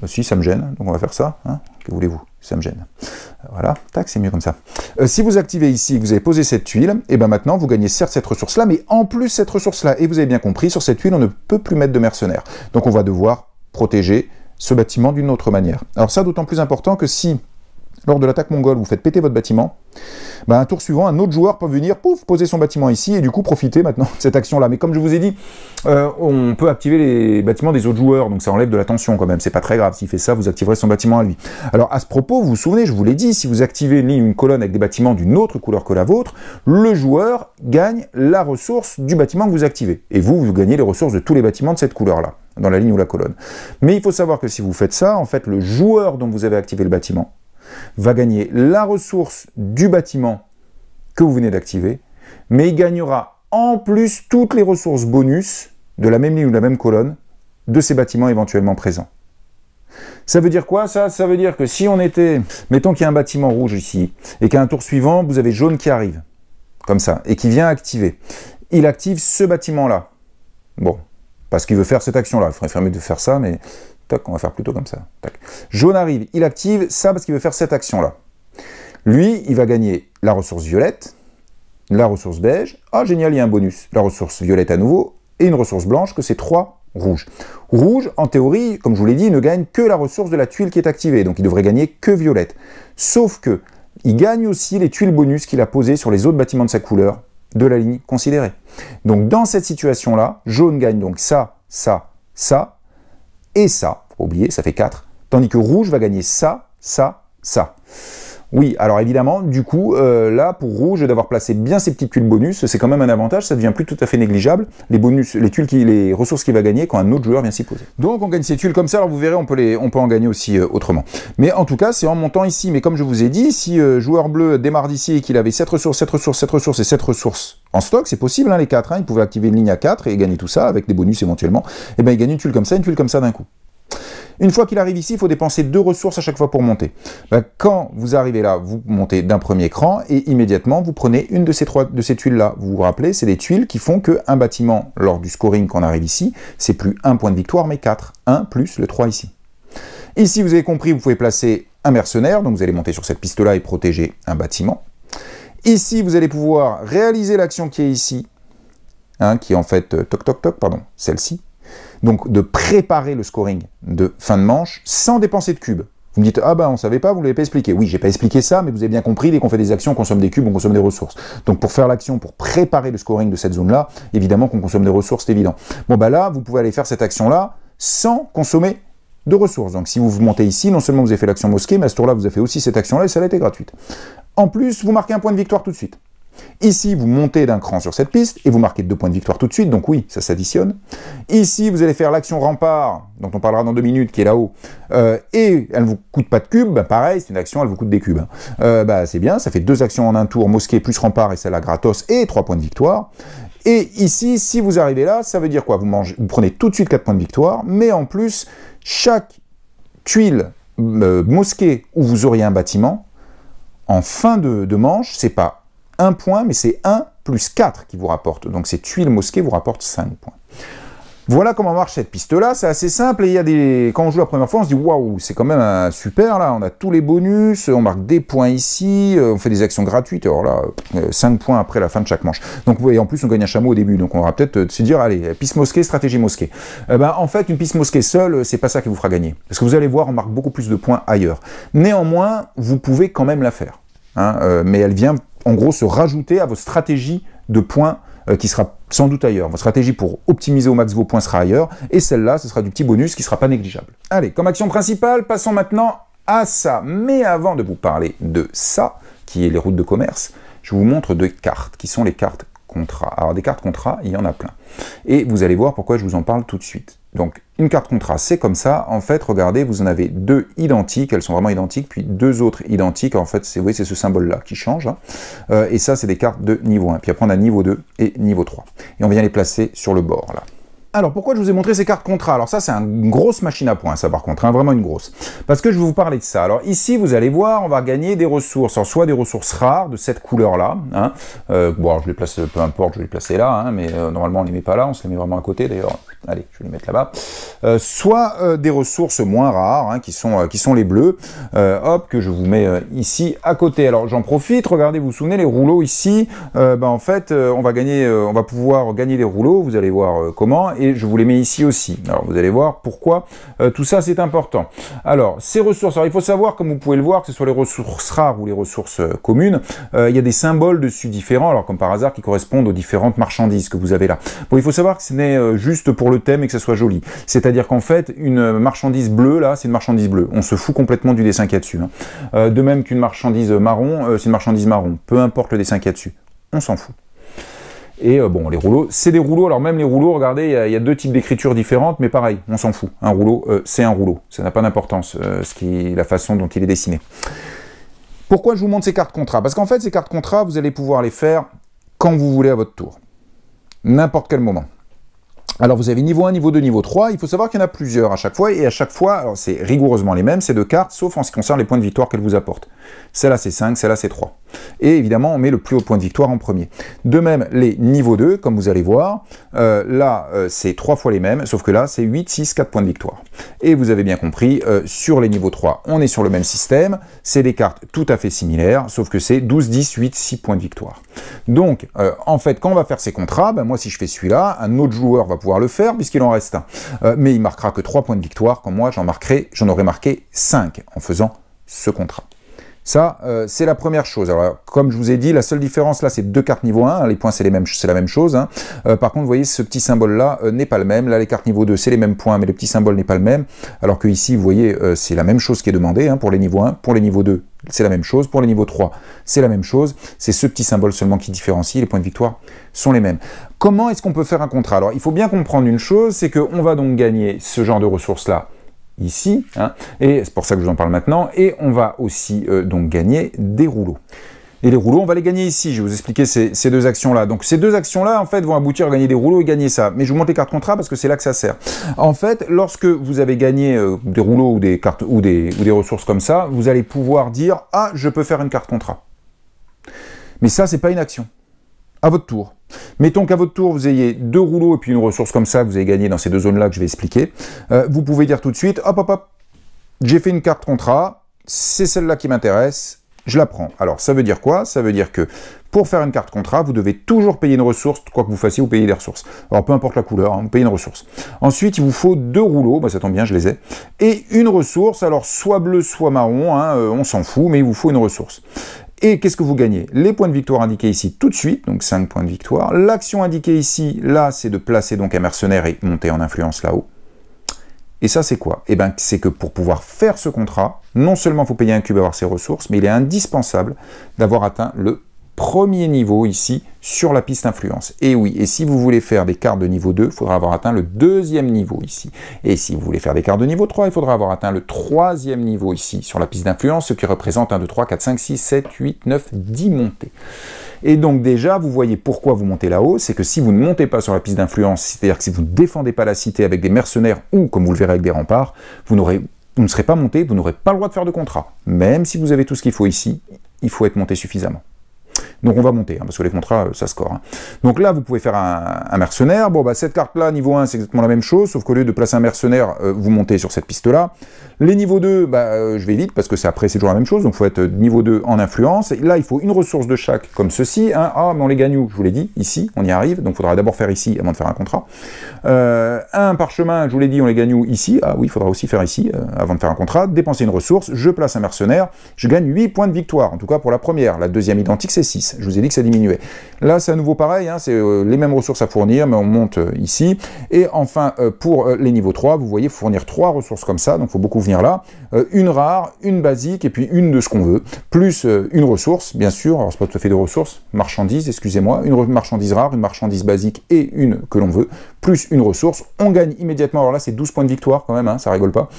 Si, ça me gêne, donc on va faire ça, hein, que voulez-vous, ça me gêne. Voilà, tac, c'est mieux comme ça. Si vous activez ici, que vous avez posé cette tuile, et maintenant vous gagnez certes cette ressource-là, mais en plus cette ressource-là, et vous avez bien compris, sur cette tuile, on ne peut plus mettre de mercenaires. Donc on va devoir protéger ce bâtiment d'une autre manière. Alors ça, d'autant plus important que si, lors de l'attaque mongole, vous faites péter votre bâtiment, un tour suivant, un autre joueur peut venir, pouf, poser son bâtiment ici, et du coup profiter maintenant de cette action-là. Mais comme je vous ai dit, on peut activer les bâtiments des autres joueurs, donc ça enlève de la tension quand même, c'est pas très grave. S'il fait ça, vous activerez son bâtiment à lui. Alors à ce propos, vous vous souvenez, je vous l'ai dit, si vous activez une ligne, une colonne avec des bâtiments d'une autre couleur que la vôtre, le joueur gagne la ressource du bâtiment que vous activez. Et vous gagnez les ressources de tous les bâtiments de cette couleur-là, dans la ligne ou la colonne. Mais il faut savoir que si vous faites ça, en fait, le joueur dont vous avez activé le bâtiment va gagner la ressource du bâtiment que vous venez d'activer, mais il gagnera en plus toutes les ressources bonus de la même ligne ou de la même colonne de ces bâtiments éventuellement présents. Ça veut dire quoi ça? Ça veut dire que si on était, mettons qu'il y a un bâtiment rouge ici, et qu'à un tour suivant, vous avez jaune qui arrive, comme ça, et qui vient activer. Il active ce bâtiment-là. Bon, parce qu'il veut faire cette action-là. Il faudrait mieux de faire ça, mais tac, on va faire plutôt comme ça. Tac. Jaune arrive, il active ça parce qu'il veut faire cette action-là. Lui, il va gagner la ressource violette, la ressource beige. Ah, génial, il y a un bonus. La ressource violette à nouveau, et une ressource blanche, que c'est 3 rouges. Rouge, en théorie, comme je vous l'ai dit, ne gagne que la ressource de la tuile qui est activée, donc il devrait gagner que violette. Sauf que, il gagne aussi les tuiles bonus qu'il a posées sur les autres bâtiments de sa couleur, de la ligne considérée. Donc dans cette situation-là, jaune gagne donc ça, ça, ça, et ça, faut pas oublier, ça fait 4, tandis que rouge va gagner ça, ça, ça. Oui, alors évidemment, du coup, là, pour rouge, d'avoir placé bien ces petites tuiles bonus, c'est quand même un avantage, ça devient plus tout à fait négligeable, les bonus, les ressources qu'il va gagner quand un autre joueur vient s'y poser. Donc on gagne ces tuiles comme ça, alors vous verrez, on peut en gagner aussi autrement. Mais en tout cas, c'est en montant ici, mais comme je vous ai dit, si joueur bleu démarre d'ici et qu'il avait cette ressource, cette ressource, cette ressource et cette ressource en stock, c'est possible, hein, les 4, hein, il pouvait activer une ligne à 4 et gagner tout ça, avec des bonus éventuellement, et bien il gagne une tuile comme ça d'un coup. Une fois qu'il arrive ici, il faut dépenser 2 ressources à chaque fois pour monter. Quand vous arrivez là, vous montez d'un premier cran et immédiatement, vous prenez une de ces tuiles-là. Vous vous rappelez, c'est des tuiles qui font qu'un bâtiment, lors du scoring quand on arrive ici, c'est plus 1 point de victoire, mais 4. 1 plus le 3 ici. Ici, vous avez compris, vous pouvez placer un mercenaire, donc vous allez monter sur cette piste-là et protéger un bâtiment. Ici, vous allez pouvoir réaliser l'action qui est ici, hein, qui est en fait, celle-ci. Donc de préparer le scoring de fin de manche sans dépenser de cubes. Vous me dites, ah ben on savait pas, vous l'avez pas expliqué. Oui, j'ai pas expliqué ça, mais vous avez bien compris, dès qu'on fait des actions, on consomme des cubes, on consomme des ressources. Donc pour faire l'action, pour préparer le scoring de cette zone-là, évidemment qu'on consomme des ressources, c'est évident. Bon bah là, vous pouvez aller faire cette action-là sans consommer de ressources. Donc si vous montez ici, non seulement vous avez fait l'action mosquée, mais à ce tour-là, vous avez fait aussi cette action-là et ça a été gratuite. En plus, vous marquez un point de victoire tout de suite. Ici, vous montez d'un cran sur cette piste et vous marquez 2 points de victoire tout de suite, donc oui, ça s'additionne. Ici, vous allez faire l'action rempart, dont on parlera dans 2 minutes, qui est là-haut, et elle ne vous coûte pas de cubes, bah, pareil, c'est une action, elle vous coûte des cubes. Bah, c'est bien, ça fait 2 actions en un tour, mosquée plus rempart et celle-là gratos, et 3 points de victoire. Et ici, si vous arrivez là, ça veut dire quoi? Vous prenez tout de suite 4 points de victoire, mais en plus, chaque tuile mosquée où vous auriez un bâtiment, en fin de manche, c'est pas 1 point, mais c'est 1 plus 4 qui vous rapporte. Donc ces tuiles mosquées vous rapportent 5 points. Voilà comment marche cette piste-là, c'est assez simple, et il y a des... Quand on joue la première fois, on se dit « Waouh, c'est quand même super, là, on a tous les bonus, on marque des points ici, on fait des actions gratuites, alors là, 5 points après la fin de chaque manche. » Donc, et en plus, on gagne un chameau au début, donc on va peut-être se dire « Allez, piste mosquée, stratégie mosquée. » En fait, une piste mosquée seule, c'est pas ça qui vous fera gagner. Parce que vous allez voir, on marque beaucoup plus de points ailleurs. Néanmoins, vous pouvez quand même la faire. Hein, mais elle vient, en gros, se rajouter à vos stratégies de points qui sera sans doute ailleurs. Votre stratégie pour optimiser au max vos points sera ailleurs, et celle-là, ce sera du petit bonus qui ne sera pas négligeable. Allez, comme action principale, passons maintenant à ça. Mais avant de vous parler de ça, qui est les routes de commerce, je vous montre 2 cartes, qui sont les cartes contrat. Alors des cartes contrat, il y en a plein. Et vous allez voir pourquoi je vous en parle tout de suite. Donc, une carte contrat, c'est comme ça. En fait, regardez, vous en avez 2 identiques, elles sont vraiment identiques, puis 2 autres identiques. En fait, vous voyez, c'est ce symbole-là qui change. Hein. Et ça, c'est des cartes de niveau 1. Puis après, on a niveau 2 et niveau 3. Et on vient les placer sur le bord, là. Alors, pourquoi je vous ai montré ces cartes contrat? Alors ça, c'est une grosse machine à points, ça par contre, hein, vraiment une grosse. Parce que je vais vous parler de ça. Alors ici, vous allez voir, on va gagner des ressources. Alors, soit des ressources rares de cette couleur-là. Hein. Bon, alors, je les place, peu importe, je vais les placer là, hein, mais normalement, on ne les met pas là, on se les met vraiment à côté, d'ailleurs. Allez, je vais les mettre là-bas. Soit des ressources moins rares, hein, qui sont les bleus, hop, que je vous mets ici à côté. Alors, j'en profite, regardez, vous vous souvenez, les rouleaux ici, en fait, on va pouvoir gagner des rouleaux, vous allez voir comment, et je vous les mets ici aussi. Alors vous allez voir pourquoi tout ça c'est important. Alors ces ressources, alors il faut savoir, comme vous pouvez le voir, que ce soit les ressources rares ou les ressources communes, il y a des symboles dessus différents, alors comme par hasard qui correspondent aux différentes marchandises que vous avez là. Bon, il faut savoir que ce n'est juste pour le thème et que ça soit joli. C'est-à-dire qu'en fait, une marchandise bleue là, c'est une marchandise bleue. On se fout complètement du dessin qu'il y a dessus. Hein. De même qu'une marchandise marron, c'est une marchandise marron. Peu importe le dessin qu'il y a dessus, on s'en fout. Et bon, les rouleaux, c'est des rouleaux. Alors même les rouleaux, regardez, il y a 2 types d'écriture différentes, mais pareil, on s'en fout. Un rouleau, c'est un rouleau. Ça n'a pas d'importance, la façon dont il est dessiné. Pourquoi je vous montre ces cartes contrat? Parce qu'en fait, ces cartes contrat, vous allez pouvoir les faire quand vous voulez à votre tour. N'importe quel moment. Alors vous avez niveau 1, niveau 2, niveau 3, il faut savoir qu'il y en a plusieurs à chaque fois, et à chaque fois, c'est rigoureusement les mêmes, ces 2 cartes, sauf en ce qui concerne les points de victoire qu'elles vous apportent. Celle-là c'est 5, celle-là c'est 3. Et évidemment, on met le plus haut point de victoire en premier. De même, les niveaux 2, comme vous allez voir, là c'est 3 fois les mêmes, sauf que là c'est 8, 6, 4 points de victoire. Et vous avez bien compris, sur les niveaux 3, on est sur le même système, c'est des cartes tout à fait similaires, sauf que c'est 12, 10, 8, 6 points de victoire. Donc, en fait, quand on va faire ces contrats, moi si je fais celui-là, un autre joueur va pouvoir le faire puisqu'il en reste un. Mais il marquera que 3 points de victoire, quand moi j'en aurais marqué 5 en faisant ce contrat. Ça, c'est la première chose. Alors, comme je vous ai dit, la seule différence là, c'est 2 cartes niveau 1. Les points, c'est la même chose. Hein. Par contre, vous voyez, ce petit symbole-là n'est pas le même. Là, les cartes niveau 2, c'est les mêmes points, mais le petit symbole n'est pas le même. Alors que ici, vous voyez, c'est la même chose qui est demandée hein, pour les niveaux 1. Pour les niveaux 2, c'est la même chose. Pour les niveaux 3, c'est la même chose. C'est ce petit symbole seulement qui différencie. Les points de victoire sont les mêmes. Comment est-ce qu'on peut faire un contrat? Alors, il faut bien comprendre une chose, c'est qu'on va donc gagner ce genre de ressources-là ici, hein, et c'est pour ça que je vous en parle maintenant, et on va aussi donc gagner des rouleaux. Et les rouleaux, on va les gagner ici, je vais vous expliquer ces 2 actions-là. Donc ces 2 actions-là, en fait, vont aboutir à gagner des rouleaux et gagner ça. Mais je vous montre les cartes contrat parce que c'est là que ça sert. En fait, lorsque vous avez gagné des rouleaux ou des cartes ou des ressources comme ça, vous allez pouvoir dire « Ah, je peux faire une carte contrat ». Mais ça, c'est pas une action. À votre tour. Mettons qu'à votre tour, vous ayez 2 rouleaux et puis une ressource comme ça que vous avez gagné dans ces 2 zones-là que je vais expliquer. Vous pouvez dire tout de suite, hop, hop, hop, j'ai fait une carte contrat, c'est celle-là qui m'intéresse, je la prends. Alors, ça veut dire quoi? Ça veut dire que pour faire une carte contrat, vous devez toujours payer une ressource, quoi que vous fassiez, vous payez des ressources. Alors, peu importe la couleur, hein, vous payez une ressource. Ensuite, il vous faut 2 rouleaux, ça tombe bien, je les ai, et une ressource, alors soit bleu, soit marron, hein, on s'en fout, mais il vous faut une ressource. Et qu'est-ce que vous gagnez? Les points de victoire indiqués ici tout de suite, donc 5 points de victoire. L'action indiquée ici, là, c'est de placer donc un mercenaire et monter en influence là-haut. Et ça, c'est quoi? Eh bien, c'est que pour pouvoir faire ce contrat, non seulement il faut payer un cube et avoir ses ressources, mais il est indispensable d'avoir atteint le premier niveau ici sur la piste influence. Et oui, et si vous voulez faire des cartes de niveau 2, il faudra avoir atteint le deuxième niveau ici. Et si vous voulez faire des cartes de niveau 3, il faudra avoir atteint le troisième niveau ici sur la piste d'influence, ce qui représente 1, 2, 3, 4, 5, 6, 7, 8, 9, 10 montées. Et donc déjà, vous voyez pourquoi vous montez là-haut, c'est que si vous ne montez pas sur la piste d'influence, c'est-à-dire que si vous ne défendez pas la cité avec des mercenaires ou, comme vous le verrez avec des remparts, vous ne serez pas monté, vous n'aurez pas le droit de faire de contrat. Même si vous avez tout ce qu'il faut ici, il faut être monté suffisamment. Donc on va monter, parce que les contrats, ça score. Donc là, vous pouvez faire un mercenaire. Bon, cette carte-là, niveau 1, c'est exactement la même chose, sauf qu'au lieu de placer un mercenaire, vous montez sur cette piste-là. Les niveaux 2, je vais vite, parce que après, c'est toujours la même chose, donc il faut être niveau 2 en influence. Et là, il faut une ressource de chaque, comme ceci. Ah, mais on les gagne où? Je vous l'ai dit, ici, on y arrive, donc il faudra d'abord faire ici, avant de faire un contrat. Un parchemin, je vous l'ai dit, on les gagne où? Ici. Ah oui, il faudra aussi faire ici, avant de faire un contrat. Dépenser une ressource, je place un mercenaire, je gagne 8 points de victoire, en tout cas pour la première. La deuxième identique, c'est 6. Je vous ai dit que ça diminuait. Là, c'est à nouveau pareil, c'est les mêmes ressources à fournir, mais on monte ici. Et enfin, pour les niveaux 3, vous voyez, fournir 3 ressources comme ça, donc il faut beaucoup venir là. Une rare, une basique, et puis une de ce qu'on veut, plus une ressource, bien sûr, alors c'est pas tout à fait de ressources, marchandise, excusez-moi, une marchandise rare, une marchandise basique et une que l'on veut, plus une ressource. On gagne immédiatement, alors là, c'est 12 points de victoire quand même, ça rigole pas.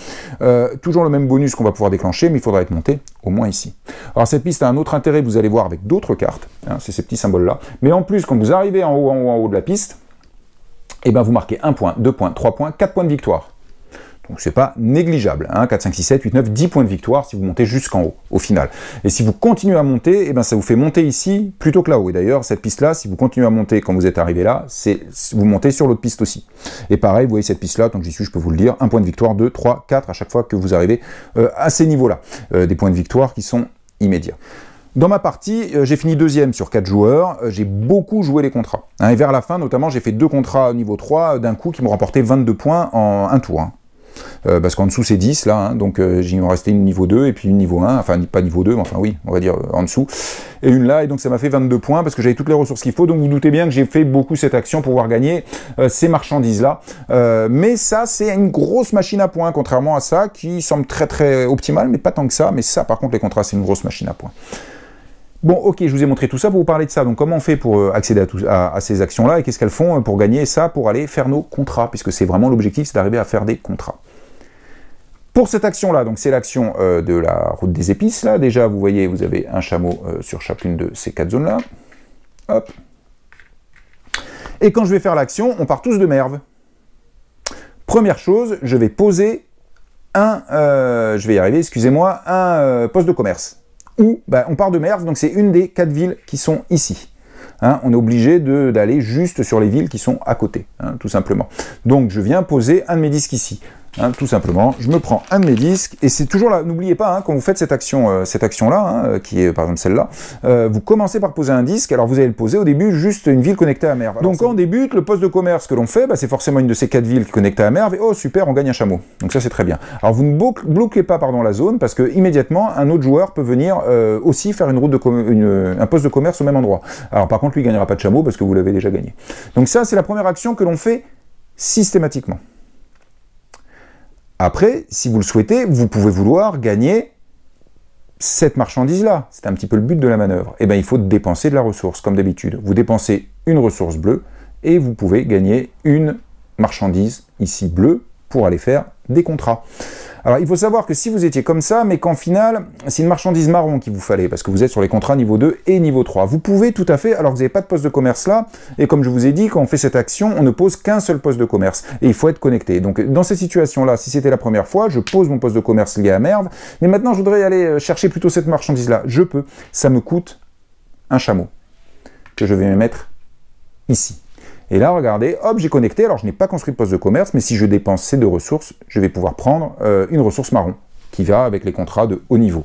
Toujours le même bonus qu'on va pouvoir déclencher, mais il faudra être monté au moins ici. Alors cette piste a un autre intérêt, vous allez voir avec d'autres cartes, c'est ces petits symboles-là. Mais en plus, quand vous arrivez en haut, en haut de la piste, vous marquez 1 point, 2 points, 3 points, 4 points de victoire. Donc c'est pas négligeable, 4, 5, 6, 7, 8, 9, 10 points de victoire si vous montez jusqu'en haut, au final. Et si vous continuez à monter, ça vous fait monter ici plutôt que là-haut. Et d'ailleurs, cette piste-là, si vous continuez à monter quand vous êtes arrivé là, vous montez sur l'autre piste aussi. Et pareil, vous voyez cette piste-là, tant que j'y suis, je peux vous le dire, 1 point de victoire, 2, 3, 4 à chaque fois que vous arrivez à ces niveaux-là. Des points de victoire qui sont immédiats. Dans ma partie, j'ai fini deuxième sur 4 joueurs, j'ai beaucoup joué les contrats. Et vers la fin, notamment, j'ai fait 2 contrats niveau 3 d'un coup qui m'ont rapporté 22 points en un tour. Parce qu'en dessous c'est 10 là, donc il m'en restait une niveau 2 et puis une niveau 1, enfin pas niveau 2, mais enfin oui, on va dire en dessous, et une là, et donc ça m'a fait 22 points parce que j'avais toutes les ressources qu'il faut, donc vous doutez bien que j'ai fait beaucoup cette action pour pouvoir gagner ces marchandises là, mais ça c'est une grosse machine à points, contrairement à ça qui semble très très optimal, mais pas tant que ça, mais ça par contre les contrats c'est une grosse machine à points. Bon, ok, je vous ai montré tout ça pour vous parler de ça. Donc, comment on fait pour accéder à ces actions-là et qu'est-ce qu'elles font pour gagner ça, pour aller faire nos contrats, puisque c'est vraiment l'objectif, c'est d'arriver à faire des contrats. Pour cette action-là, donc c'est l'action de la route des épices, là. Déjà, vous voyez, vous avez un chameau sur chacune de ces 4 zones-là. Hop. Et quand je vais faire l'action, on part tous de Merve. Première chose, je vais poser je vais y arriver, excusez-moi, un poste de commerce. Où on part de Merve, donc c'est une des 4 villes qui sont ici. On est obligé d'aller juste sur les villes qui sont à côté, tout simplement. Donc je viens poser un de mes disques ici. Tout simplement, je me prends un de mes disques, et c'est toujours là, n'oubliez pas, quand vous faites cette action-là, qui est par exemple celle-là, vous commencez par poser un disque, alors vous allez le poser au début juste une ville connectée à Merve. Donc quand on débute, le poste de commerce que l'on fait, c'est forcément une de ces 4 villes connectées à Merve, et oh super, on gagne un chameau. Donc ça c'est très bien. Alors vous ne bloquez pas la zone, parce que immédiatement, un autre joueur peut venir aussi faire un poste de commerce au même endroit. Alors par contre, lui, il ne gagnera pas de chameau, parce que vous l'avez déjà gagné. Donc ça, c'est la première action que l'on fait systématiquement. Après, si vous le souhaitez, vous pouvez vouloir gagner cette marchandise-là. C'est un petit peu le but de la manœuvre. Il faut dépenser de la ressource, comme d'habitude. Vous dépensez une ressource bleue, et vous pouvez gagner une marchandise, ici bleue, pour aller faire des contrats. Alors, il faut savoir que si vous étiez comme ça, mais qu'en final, c'est une marchandise marron qu'il vous fallait, parce que vous êtes sur les contrats niveau 2 et niveau 3. Vous pouvez tout à fait, alors vous n'avez pas de poste de commerce là, et comme je vous ai dit, quand on fait cette action, on ne pose qu'un seul poste de commerce, et il faut être connecté. Donc, dans cette situation-là, si c'était la première fois, je pose mon poste de commerce lié à Merve, mais maintenant, je voudrais aller chercher plutôt cette marchandise-là. Je peux. Ça me coûte un chameau, que je vais me mettre ici. Et là, regardez, hop, j'ai connecté. Alors, je n'ai pas construit de poste de commerce, mais si je dépense ces 2 ressources, je vais pouvoir prendre une ressource marron, qui va avec les contrats de haut niveau.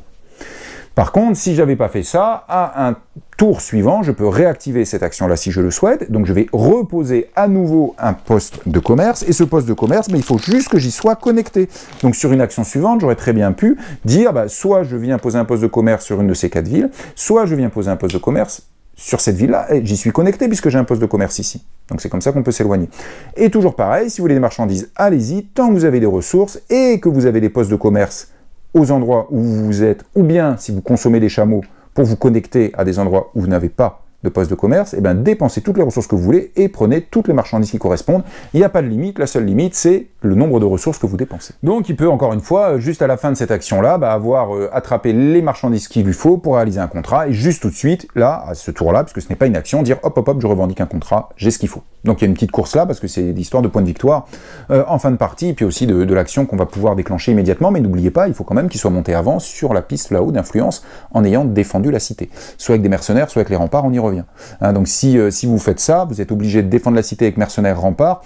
Par contre, si je n'avais pas fait ça, à un tour suivant, je peux réactiver cette action-là si je le souhaite. Donc, je vais reposer à nouveau un poste de commerce. Et ce poste de commerce, il faut juste que j'y sois connecté. Donc, sur une action suivante, j'aurais très bien pu dire, soit je viens poser un poste de commerce sur une de ces 4 villes, soit je viens poser un poste de commerce sur cette ville-là, et j'y suis connecté puisque j'ai un poste de commerce ici. Donc c'est comme ça qu'on peut s'éloigner. Et toujours pareil, si vous voulez des marchandises, allez-y, tant que vous avez des ressources et que vous avez des postes de commerce aux endroits où vous êtes, ou bien si vous consommez des chameaux pour vous connecter à des endroits où vous n'avez pas de poste de commerce, et bien dépensez toutes les ressources que vous voulez et prenez toutes les marchandises qui correspondent. Il n'y a pas de limite, la seule limite c'est le nombre de ressources que vous dépensez. Donc il peut encore une fois, juste à la fin de cette action-là, avoir attrapé les marchandises qu'il lui faut pour réaliser un contrat et juste tout de suite, là, à ce tour-là, puisque ce n'est pas une action, dire hop hop hop, je revendique un contrat, j'ai ce qu'il faut. Donc il y a une petite course là, parce que c'est l'histoire de points de victoire en fin de partie, et puis aussi de l'action qu'on va pouvoir déclencher immédiatement, mais n'oubliez pas, il faut quand même qu'il soit monté avant sur la piste là-haut d'influence en ayant défendu la cité. Soit avec des mercenaires, soit avec les remparts, on y revient. Hein, donc si vous faites ça, vous êtes obligé de défendre la cité avec mercenaires, remparts,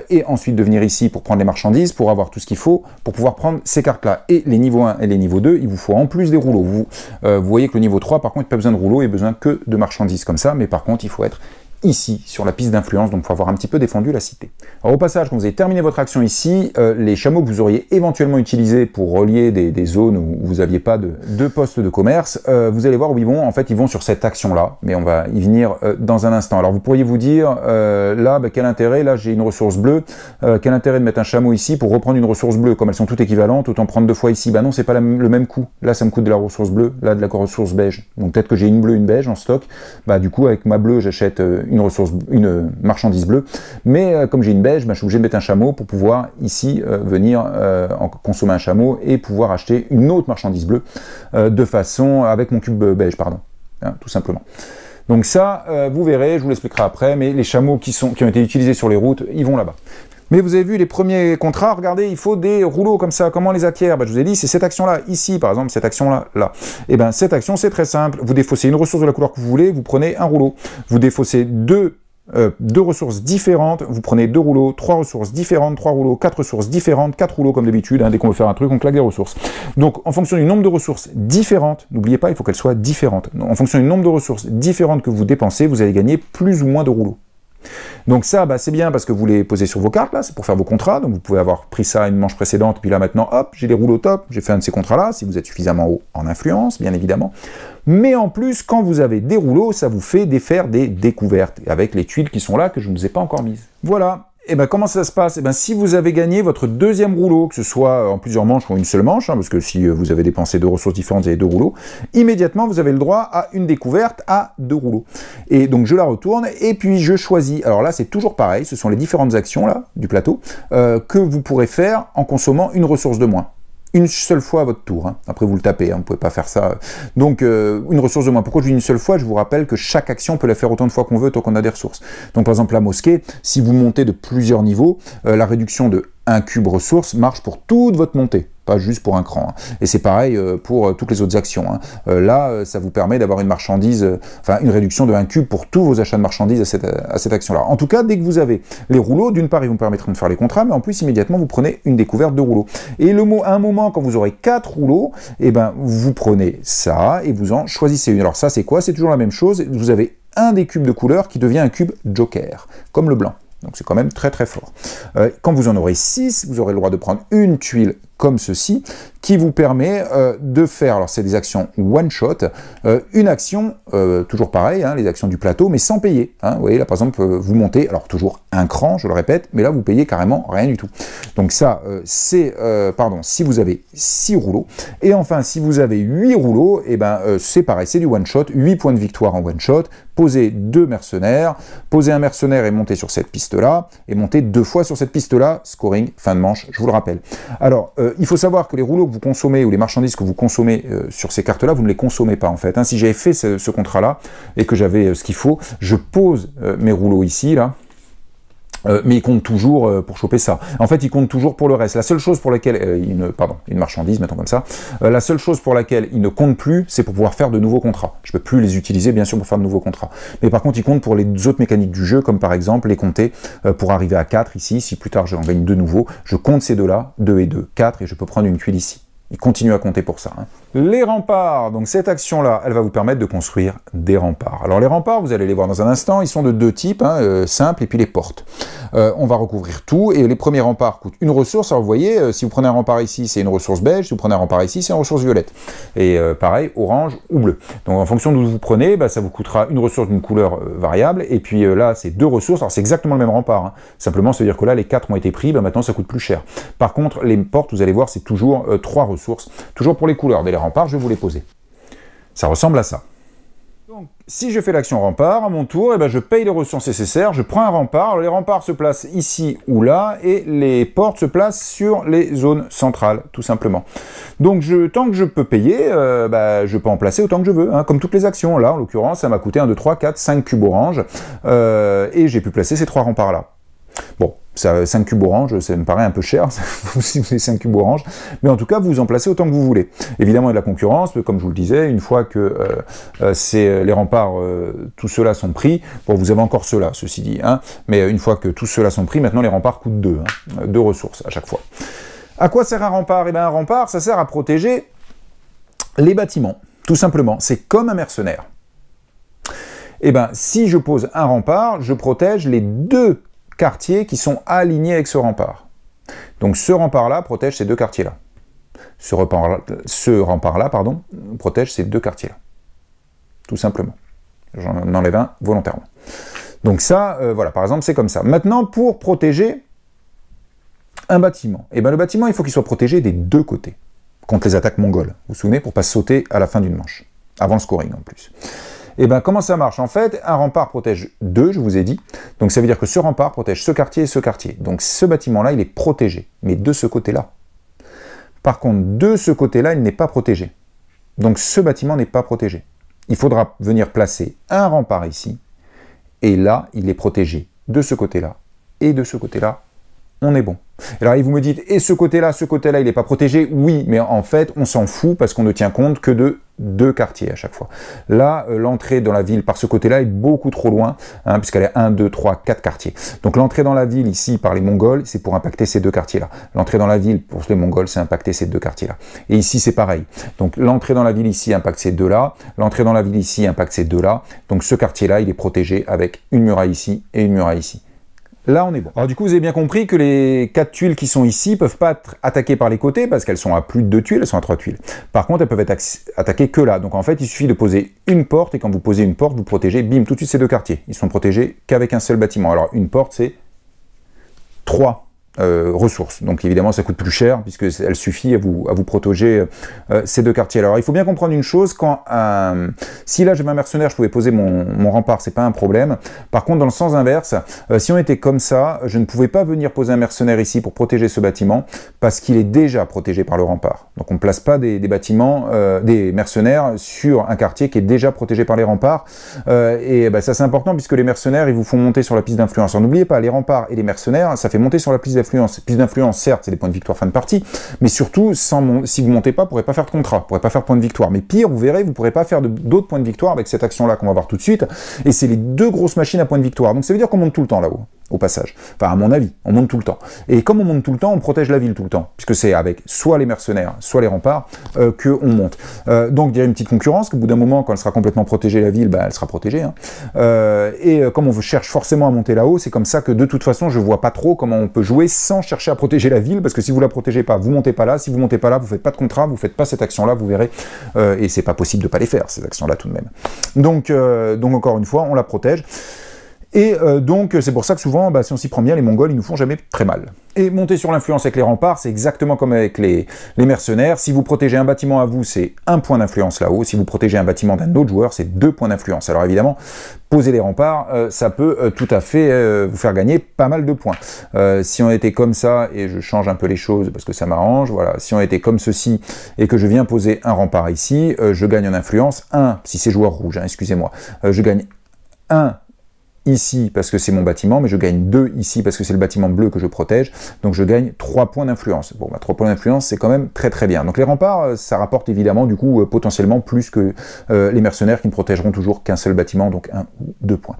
et ensuite de venir ici pour prendre les marchandises, pour avoir tout ce qu'il faut, pour pouvoir prendre ces cartes-là. Et les niveaux 1 et les niveaux 2, il vous faut en plus des rouleaux. Vous voyez que le niveau 3, par contre, il n'y a pas besoin de rouleaux, il n'y a besoin que de marchandises comme ça, mais par contre, il faut être ici, sur la piste d'influence, donc il faut avoir un petit peu défendu la cité. Alors au passage, quand vous avez terminé votre action ici, les chameaux que vous auriez éventuellement utilisés pour relier des zones où vous n'aviez pas de poste de commerce, vous allez voir où ils vont. En fait, ils vont sur cette action-là, mais on va y venir dans un instant. Alors vous pourriez vous dire, là, quel intérêt, là j'ai une ressource bleue, quel intérêt de mettre un chameau ici pour reprendre une ressource bleue, comme elles sont toutes équivalentes, autant prendre 2 fois ici. Bah non, c'est pas le même coût. Là, ça me coûte de la ressource bleue, là de la ressource beige. Donc peut-être que j'ai une bleue, une beige en stock. Bah du coup, avec ma bleue, j'achète une marchandise bleue, mais comme j'ai une beige, je suis obligé de mettre un chameau pour pouvoir ici venir consommer un chameau et pouvoir acheter une autre marchandise bleue de façon avec mon cube beige, pardon, hein, tout simplement. Donc ça, vous verrez, je vous l'expliquerai après, mais les chameaux qui ont été utilisés sur les routes, ils vont là-bas. Mais vous avez vu les premiers contrats, regardez, il faut des rouleaux comme ça. Comment on les acquiert? Je vous ai dit, c'est cette action-là, ici par exemple, cette action-là, là. Et bien cette action, c'est très simple. Vous défaussez une ressource de la couleur que vous voulez, vous prenez un rouleau. Vous défaussez deux ressources différentes, vous prenez 2 rouleaux, 3 ressources différentes, 3 rouleaux, 4 ressources différentes, 4 rouleaux comme d'habitude, hein, dès qu'on veut faire un truc, on claque des ressources. Donc en fonction du nombre de ressources différentes, n'oubliez pas, il faut qu'elles soient différentes. Donc, en fonction du nombre de ressources différentes que vous dépensez, vous allez gagner plus ou moins de rouleaux. Donc ça, c'est bien parce que vous les posez sur vos cartes, là, c'est pour faire vos contrats, donc vous pouvez avoir pris ça à une manche précédente, puis là maintenant, hop, j'ai les rouleaux top, j'ai fait un de ces contrats-là, si vous êtes suffisamment haut en influence, bien évidemment. Mais en plus, quand vous avez des rouleaux, ça vous fait faire des découvertes, avec les tuiles qui sont là, que je ne vous ai pas encore mises. Voilà. Et comment ça se passe? Si vous avez gagné votre deuxième rouleau, que ce soit en plusieurs manches ou une seule manche, hein, parce que si vous avez dépensé 2 ressources différentes, vous avez 2 rouleaux, immédiatement vous avez le droit à une découverte à 2 rouleaux. Et donc je la retourne et puis je choisis. Alors là c'est toujours pareil, ce sont les différentes actions là du plateau que vous pourrez faire en consommant une ressource de moins. Une seule fois à votre tour, hein. Après vous le tapez, hein. Vous pouvez pas faire ça. Donc une ressource de moins. Pourquoi je dis une seule fois? Je vous rappelle que chaque action peut la faire autant de fois qu'on veut tant qu'on a des ressources. Donc par exemple la mosquée, si vous montez de plusieurs niveaux, la réduction de 1 cube ressource marche pour toute votre montée, pas juste pour un cran. Hein. Et c'est pareil pour toutes les autres actions. Hein. Là, ça vous permet d'avoir une marchandise, une réduction de 1 cube pour tous vos achats de marchandises à cette action-là. En tout cas, dès que vous avez les rouleaux, d'une part, ils vous permettront de faire les contrats, mais en plus, immédiatement, vous prenez une découverte de rouleaux. Et à un moment, quand vous aurez 4 rouleaux, vous prenez ça et vous en choisissez une. Alors ça, c'est quoi? C'est toujours la même chose. Vous avez un des cubes de couleur qui devient un cube joker, comme le blanc. Donc c'est quand même très très fort. Quand vous en aurez 6, vous aurez le droit de prendre une tuile comme ceci, qui vous permet de faire, alors c'est des actions one-shot, une action, toujours pareil, hein, les actions du plateau, mais sans payer. Hein, vous voyez, là par exemple, vous montez, alors toujours un cran, je le répète, mais là vous payez carrément rien du tout. Donc ça, c'est, si vous avez 6 rouleaux, et enfin, si vous avez 8 rouleaux, c'est pareil, c'est du one-shot, 8 points de victoire en one-shot, posez 2 mercenaires, posez un mercenaire et montez sur cette piste-là, et montez 2 fois sur cette piste-là, scoring, fin de manche, je vous le rappelle. Alors, il faut savoir que les rouleaux que vous consommez, ou les marchandises que vous consommez sur ces cartes-là, vous ne les consommez pas en fait. Hein. Si j'avais fait ce contrat-là, et que j'avais ce qu'il faut, je pose mes rouleaux ici, là, mais il compte toujours pour choper ça. En fait, il compte toujours pour le reste. La seule chose pour laquelle une marchandise, mettons comme ça, la seule chose pour laquelle il ne compte plus, c'est pour pouvoir faire de nouveaux contrats. Je peux plus les utiliser, bien sûr, pour faire de nouveaux contrats. Mais par contre, il compte pour les autres mécaniques du jeu, comme par exemple les compter pour arriver à 4 ici. Si plus tard j'en gagne 2 nouveaux, je compte ces deux-là, 2 et 2, 4, et je peux prendre une tuile ici. Il continue à compter pour ça. Hein. Les remparts, donc cette action-là, elle va vous permettre de construire des remparts. Alors les remparts, vous allez les voir dans un instant, ils sont de 2 types, hein, simples, et puis les portes. On va recouvrir tout, et les premiers remparts coûtent une ressource. Alors vous voyez, si vous prenez un rempart ici, c'est une ressource beige, si vous prenez un rempart ici, c'est une ressource violette. Et pareil, orange ou bleu. Donc en fonction d'où vous prenez, ça vous coûtera une ressource d'une couleur variable, et puis là, c'est 2 ressources. Alors c'est exactement le même rempart. Hein. Simplement, ça veut dire que là, les 4 ont été pris, maintenant ça coûte plus cher. Par contre, les portes, vous allez voir, c'est toujours 3 ressources. Toujours pour les couleurs. Dès les remparts, je vais vous les poser. Ça ressemble à ça. Donc, si je fais l'action rempart, à mon tour, eh ben, je paye les ressources nécessaires, je prends un rempart, alors les remparts se placent ici ou là, et les portes se placent sur les zones centrales, tout simplement. Donc, tant que je peux payer, je peux en placer autant que je veux, hein, comme toutes les actions. Là, en l'occurrence, ça m'a coûté 1, 2, 3, 4, 5 cubes orange, et j'ai pu placer ces 3 remparts-là. Bon, 5 cubes orange, ça me paraît un peu cher, si vous avez 5 cubes orange, mais en tout cas, vous en placez autant que vous voulez. Évidemment, il y a de la concurrence, comme je vous le disais, une fois que les remparts, tous ceux-là sont pris, bon, vous avez encore ceux-là, ceci dit, hein, mais une fois que tous ceux-là sont pris, maintenant les remparts coûtent 2, hein, 2 ressources à chaque fois. À quoi sert un rempart? Eh bien, un rempart, ça sert à protéger les bâtiments, tout simplement. C'est comme un mercenaire. Eh bien, si je pose un rempart, je protège les 2 quartiers qui sont alignés avec ce rempart. Donc ce rempart-là protège ces 2 quartiers-là. Ce rempart-là, pardon, protège ces 2 quartiers-là. Tout simplement. J'en enlève un volontairement. Donc ça, voilà, par exemple, c'est comme ça. Maintenant, pour protéger un bâtiment, eh ben, le bâtiment, il faut qu'il soit protégé des 2 côtés, contre les attaques mongoles. Vous vous souvenez, pour ne pas sauter à la fin d'une manche. Avant le scoring, en plus. Et bien, comment ça marche? En fait, un rempart protège 2, je vous ai dit. Donc, ça veut dire que ce rempart protège ce quartier et ce quartier. Donc, ce bâtiment-là, il est protégé. Mais de ce côté-là. Par contre, de ce côté-là, il n'est pas protégé. Donc, ce bâtiment n'est pas protégé. Il faudra venir placer un rempart ici. Et là, il est protégé de ce côté-là. Et de ce côté-là, on est bon. Alors, vous me dites, et ce côté-là, il n'est pas protégé? Oui, mais en fait, on s'en fout parce qu'on ne tient compte que de 2 quartiers à chaque fois. Là, l'entrée dans la ville par ce côté-là est beaucoup trop loin, hein, puisqu'elle est 1, 2, 3, 4 quartiers. Donc l'entrée dans la ville ici par les Mongols, c'est pour impacter ces 2 quartiers-là. L'entrée dans la ville pour les Mongols, c'est impacter ces 2 quartiers-là. Et ici, c'est pareil. Donc l'entrée dans la ville ici impacte ces 2-là, l'entrée dans la ville ici impacte ces 2-là. Donc ce quartier-là, il est protégé avec une muraille ici et une muraille ici. Là, on est bon. Alors du coup, vous avez bien compris que les 4 tuiles qui sont ici peuvent pas être attaquées par les côtés parce qu'elles sont à plus de 2 tuiles, elles sont à 3 tuiles. Par contre, elles peuvent être attaquées que là. Donc en fait, il suffit de poser une porte et quand vous posez une porte, vous protégez, bim, tout de suite ces 2 quartiers. Ils sont protégés qu'avec un seul bâtiment. Alors une porte, c'est 3 ressources. Donc évidemment, ça coûte plus cher puisque elle suffit à vous protéger ces 2 quartiers. Alors il faut bien comprendre une chose, si là j'avais un mercenaire, je pouvais poser mon rempart, c'est pas un problème. Par contre, dans le sens inverse, si on était comme ça, je ne pouvais pas venir poser un mercenaire ici pour protéger ce bâtiment parce qu'il est déjà protégé par le rempart. Donc on ne place pas des bâtiments, des mercenaires sur un quartier qui est déjà protégé par les remparts. Et ça c'est important puisque les mercenaires, ils vous font monter sur la piste d'influence. Alors n'oubliez pas, les remparts et les mercenaires, ça fait monter sur la piste d'influence. Plus d'influence, certes, c'est des points de victoire fin de partie, mais surtout, si vous montez pas, vous ne pourrez pas faire de contrat, vous ne pourrez pas faire point de victoire. Mais pire, vous verrez, vous ne pourrez pas faire d'autres points de victoire avec cette action-là qu'on va voir tout de suite. Et c'est les 2 grosses machines à points de victoire. Donc ça veut dire qu'on monte tout le temps là-haut, au passage. Enfin, à mon avis, on monte tout le temps. Et comme on monte tout le temps, on protège la ville tout le temps, puisque c'est avec soit les mercenaires, soit les remparts qu'on monte. Donc, il y a une petite concurrence, qu'au bout d'un moment, quand elle sera complètement protégée, la ville, elle sera protégée. Hein. Comme on cherche forcément à monter là-haut, c'est comme ça que de toute façon, je vois pas trop comment on peut jouer sans chercher à protéger la ville, parce que si vous la protégez pas, vous montez pas là. Si vous montez pas là, vous faites pas de contrat, vous faites pas cette action-là, vous verrez. Et c'est pas possible de pas les faire, ces actions-là tout de même. Donc encore une fois, on la protège. Et donc, c'est pour ça que souvent, si on s'y prend bien, les Mongols, ils nous font jamais très mal. Et monter sur l'influence avec les remparts, c'est exactement comme avec les mercenaires. Si vous protégez un bâtiment à vous, c'est 1 point d'influence là-haut. Si vous protégez un bâtiment d'un autre joueur, c'est 2 points d'influence. Alors évidemment, poser les remparts, ça peut tout à fait vous faire gagner pas mal de points. Si on était comme ça, et je change un peu les choses parce que ça m'arrange, voilà. Si on était comme ceci, et que je viens poser un rempart ici, je gagne en influence 1, si c'est joueur rouge, hein, excusez-moi, je gagne 1 ici parce que c'est mon bâtiment, mais je gagne 2 ici parce que c'est le bâtiment bleu que je protège, donc je gagne 3 points d'influence. Bon, 3 points d'influence, c'est quand même très très bien. Donc les remparts, ça rapporte évidemment du coup potentiellement plus que les mercenaires qui ne protégeront toujours qu'un seul bâtiment, donc 1 ou 2 points.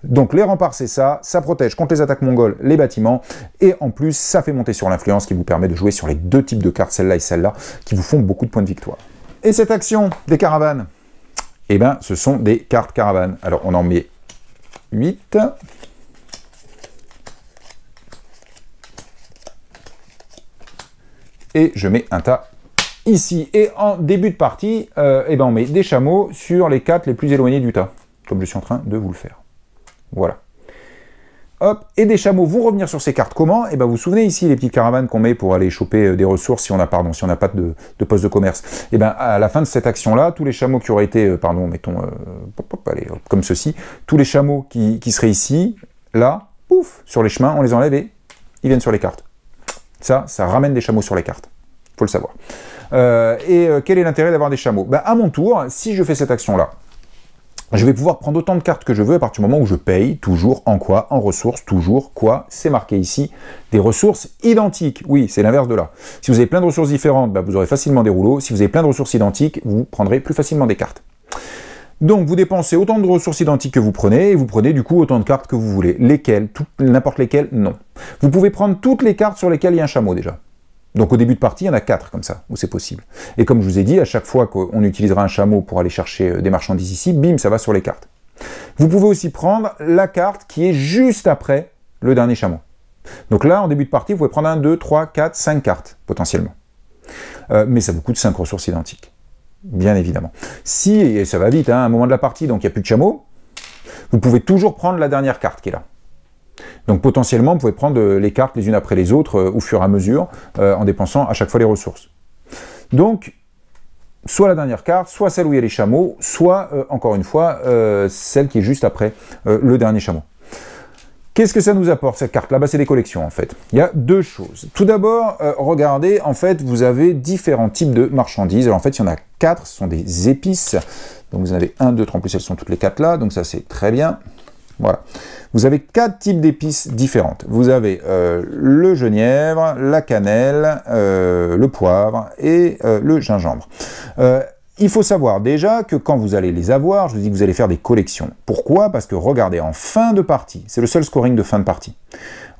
Donc les remparts, c'est ça protège contre les attaques mongoles les bâtiments, et en plus, ça fait monter sur l'influence qui vous permet de jouer sur les 2 types de cartes, celle-là et celle-là, qui vous font beaucoup de points de victoire. Et cette action des caravanes, eh ben, ce sont des cartes caravanes. Alors on en met 8. Et je mets un tas ici. Et en début de partie, on met des chameaux sur les 4 les plus éloignés du tas, comme je suis en train de vous le faire. Voilà. hop, et des chameaux vont revenir sur ces cartes. Comment? Et ben vous vous souvenez ici les petites caravanes qu'on met pour aller choper des ressources si on a pas de poste de commerce. Et ben à la fin de cette action-là, tous les chameaux qui auraient été, mettons, allez, comme ceci, tous les chameaux qui seraient ici, là, pouf, sur les chemins, on les enlève et ils viennent sur les cartes. Ça ramène des chameaux sur les cartes. Faut le savoir. Quel est l'intérêt d'avoir des chameaux? Ben, à mon tour, si je fais cette action-là, je vais pouvoir prendre autant de cartes que je veux à partir du moment où je paye, toujours en quoi? En ressources, toujours quoi? C'est marqué ici, des ressources identiques. Oui, c'est l'inverse de là. Si vous avez plein de ressources différentes, ben, vous aurez facilement des rouleaux. Si vous avez plein de ressources identiques, vous prendrez plus facilement des cartes. Donc vous dépensez autant de ressources identiques que vous prenez, et vous prenez du coup autant de cartes que vous voulez. Lesquelles? N'importe lesquelles? Non. Vous pouvez prendre toutes les cartes sur lesquelles il y a un chameau déjà. Donc au début de partie, il y en a 4 comme ça, où c'est possible. Et comme je vous ai dit, à chaque fois qu'on utilisera un chameau pour aller chercher des marchandises ici, bim, ça va sur les cartes. Vous pouvez aussi prendre la carte qui est juste après le dernier chameau. Donc là, en début de partie, vous pouvez prendre 1, 2, 3, 4, 5 cartes, potentiellement. Mais ça vous coûte 5 ressources identiques, bien évidemment. Si, et ça va vite, hein, à un moment de la partie, donc il n'y a plus de chameau, vous pouvez toujours prendre la dernière carte qui est là. Donc potentiellement, vous pouvez prendre les cartes les unes après les autres au fur et à mesure, en dépensant à chaque fois les ressources. Donc, soit la dernière carte, soit celle où il y a les chameaux, soit, encore une fois, celle qui est juste après le dernier chameau. Qu'est-ce que ça nous apporte, cette carte-là? Bah, c'est des collections, en fait. Il y a deux choses. Tout d'abord, regardez, en fait, vous avez différents types de marchandises. Alors, en fait, il y en a 4, ce sont des épices. Donc, vous en avez 1, 2, 3, en plus, elles sont toutes les 4 là, donc ça, c'est très bien. Voilà. Vous avez 4 types d'épices différentes. Vous avez le genièvre, la cannelle, le poivre et le gingembre. Il faut savoir déjà que quand vous allez les avoir, je vous dis que vous allez faire des collections. Pourquoi? Parce que regardez, en fin de partie, c'est le seul scoring de fin de partie.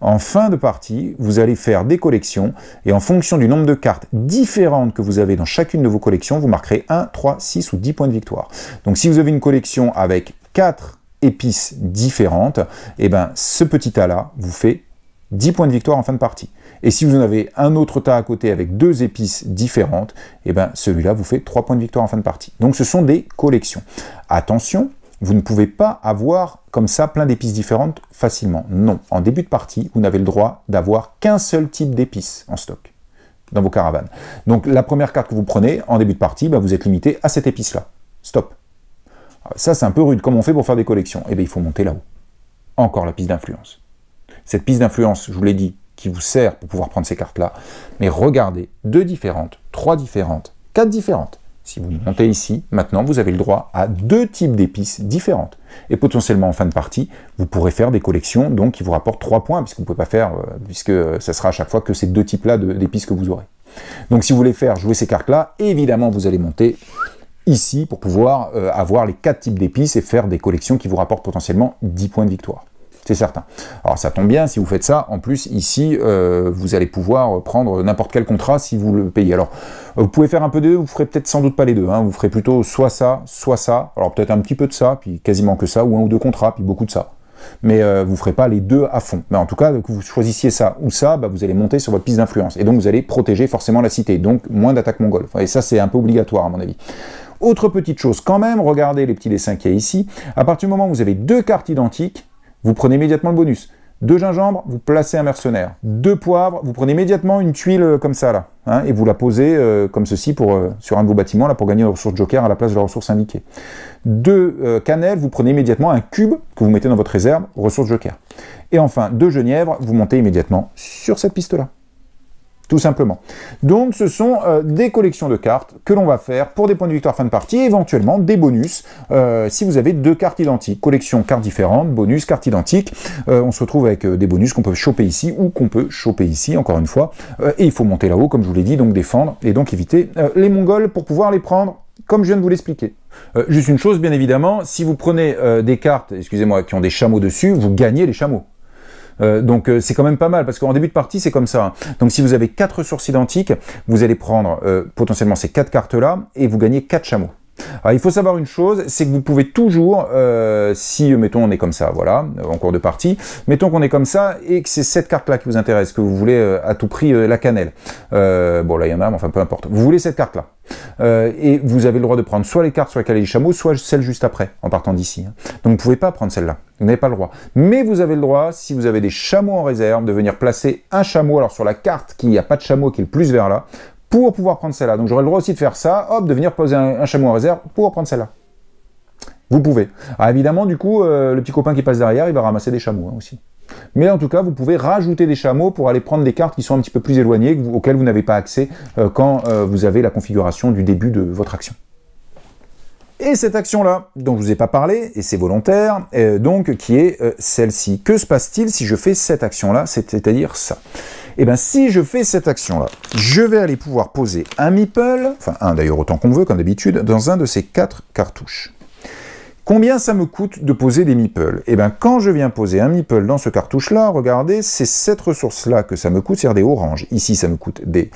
En fin de partie, vous allez faire des collections et en fonction du nombre de cartes différentes que vous avez dans chacune de vos collections, vous marquerez 1, 3, 6 ou 10 points de victoire. Donc si vous avez une collection avec 4 épices différentes, et ben ce petit tas-là vous fait 10 points de victoire en fin de partie. Et si vous en avez un autre tas à côté avec 2 épices différentes, et ben celui-là vous fait 3 points de victoire en fin de partie. Donc ce sont des collections. Attention, vous ne pouvez pas avoir comme ça plein d'épices différentes facilement. Non, en début de partie, vous n'avez le droit d'avoir qu'un seul type d'épices en stock dans vos caravanes. Donc la première carte que vous prenez en début de partie, ben, vous êtes limité à cette épice-là. Stop. Ça, c'est un peu rude. Comment on fait pour faire des collections? Eh bien, il faut monter là-haut. Encore la piste d'influence. Cette piste d'influence, je vous l'ai dit, qui vous sert pour pouvoir prendre ces cartes-là. Mais regardez, 2 différentes, 3 différentes, 4 différentes. Si vous montez ici, maintenant, vous avez le droit à 2 types d'épices différentes. Et potentiellement, en fin de partie, vous pourrez faire des collections donc qui vous rapportent 3 points, puisque vous ne pouvez pas faire, puisque ça sera à chaque fois que ces 2 types-là d'épices que vous aurez. Donc, si vous voulez faire jouer ces cartes-là, évidemment, vous allez monter ici pour pouvoir avoir les 4 types d'épices et faire des collections qui vous rapportent potentiellement 10 points de victoire. C'est certain. Alors ça tombe bien, si vous faites ça, en plus ici, vous allez pouvoir prendre n'importe quel contrat si vous le payez. Alors, vous pouvez faire un peu de deux, vous ferez peut-être sans doute pas les deux, hein. Vous ferez plutôt soit ça, alors peut-être un petit peu de ça, puis quasiment que ça, ou 1 ou 2 contrats, puis beaucoup de ça. Mais vous ne ferez pas les deux à fond. Mais en tout cas, que vous choisissiez ça ou ça, bah, vous allez monter sur votre piste d'influence. Et donc vous allez protéger forcément la cité, donc moins d'attaques mongoles. Et ça, c'est un peu obligatoire à mon avis. Autre petite chose quand même, regardez les petits dessins qu'il y a ici. À partir du moment où vous avez 2 cartes identiques, vous prenez immédiatement le bonus. 2 gingembre, vous placez un mercenaire. 2 poivres, vous prenez immédiatement une tuile comme ça là, hein, et vous la posez comme ceci sur un de vos bâtiments là pour gagner une ressource joker à la place de la ressource indiquée. 2 cannelle, vous prenez immédiatement un cube que vous mettez dans votre réserve, ressource joker. Et enfin 2 genièvre, vous montez immédiatement sur cette piste là. Tout simplement. Donc ce sont des collections de cartes que l'on va faire pour des points de victoire fin de partie, et éventuellement des bonus si vous avez 2 cartes identiques. Collection cartes différentes, bonus, cartes identiques. On se retrouve avec des bonus qu'on peut choper ici ou qu'on peut choper ici, encore une fois. Et il faut monter là-haut, comme je vous l'ai dit, donc défendre et donc éviter les Mongols pour pouvoir les prendre, comme je viens de vous l'expliquer. Juste une chose, bien évidemment, si vous prenez des cartes, excusez-moi, qui ont des chameaux dessus, vous gagnez les chameaux. Donc c'est quand même pas mal, parce qu'en début de partie, c'est comme ça. Hein. Donc si vous avez 4 ressources identiques, vous allez prendre potentiellement ces 4 cartes-là, et vous gagnez 4 chameaux. Alors, il faut savoir une chose, c'est que vous pouvez toujours, si, mettons, on est comme ça, voilà, en cours de partie, mettons qu'on est comme ça, et que c'est cette carte-là qui vous intéresse, que vous voulez à tout prix la cannelle. Bon, là, il y en a, mais enfin, peu importe. Vous voulez cette carte-là. Et vous avez le droit de prendre soit les cartes sur lesquelles il y a les chameaux, soit celle juste après, en partant d'ici. Hein. Donc, vous ne pouvez pas prendre celle-là. Vous n'avez pas le droit. Mais vous avez le droit, si vous avez des chameaux en réserve, de venir placer un chameau, alors sur la carte qui n'a pas de chameau, qui est le plus vers là, pour pouvoir prendre celle-là. Donc j'aurai le droit aussi de faire ça, hop, de venir poser un chameau en réserve pour prendre celle-là. Vous pouvez. Alors évidemment, du coup, le petit copain qui passe derrière, il va ramasser des chameaux hein, aussi. Mais en tout cas, vous pouvez rajouter des chameaux pour aller prendre des cartes qui sont un petit peu plus éloignées, auxquelles vous n'avez pas accès quand vous avez la configuration du début de votre action. Et cette action-là, dont je ne vous ai pas parlé, et c'est volontaire, donc qui est celle-ci. Que se passe-t-il si je fais cette action-là, c'est-à-dire ça? Eh bien, si je fais cette action-là, je vais aller pouvoir poser un meeple, enfin un d'ailleurs autant qu'on veut, comme d'habitude, dans un de ces 4 cartouches. Combien ça me coûte de poser des meeples? Eh bien, quand je viens poser un meeple dans ce cartouche-là, regardez, c'est cette ressource-là que ça me coûte, c'est-à-dire des oranges. Ici, ça me coûte des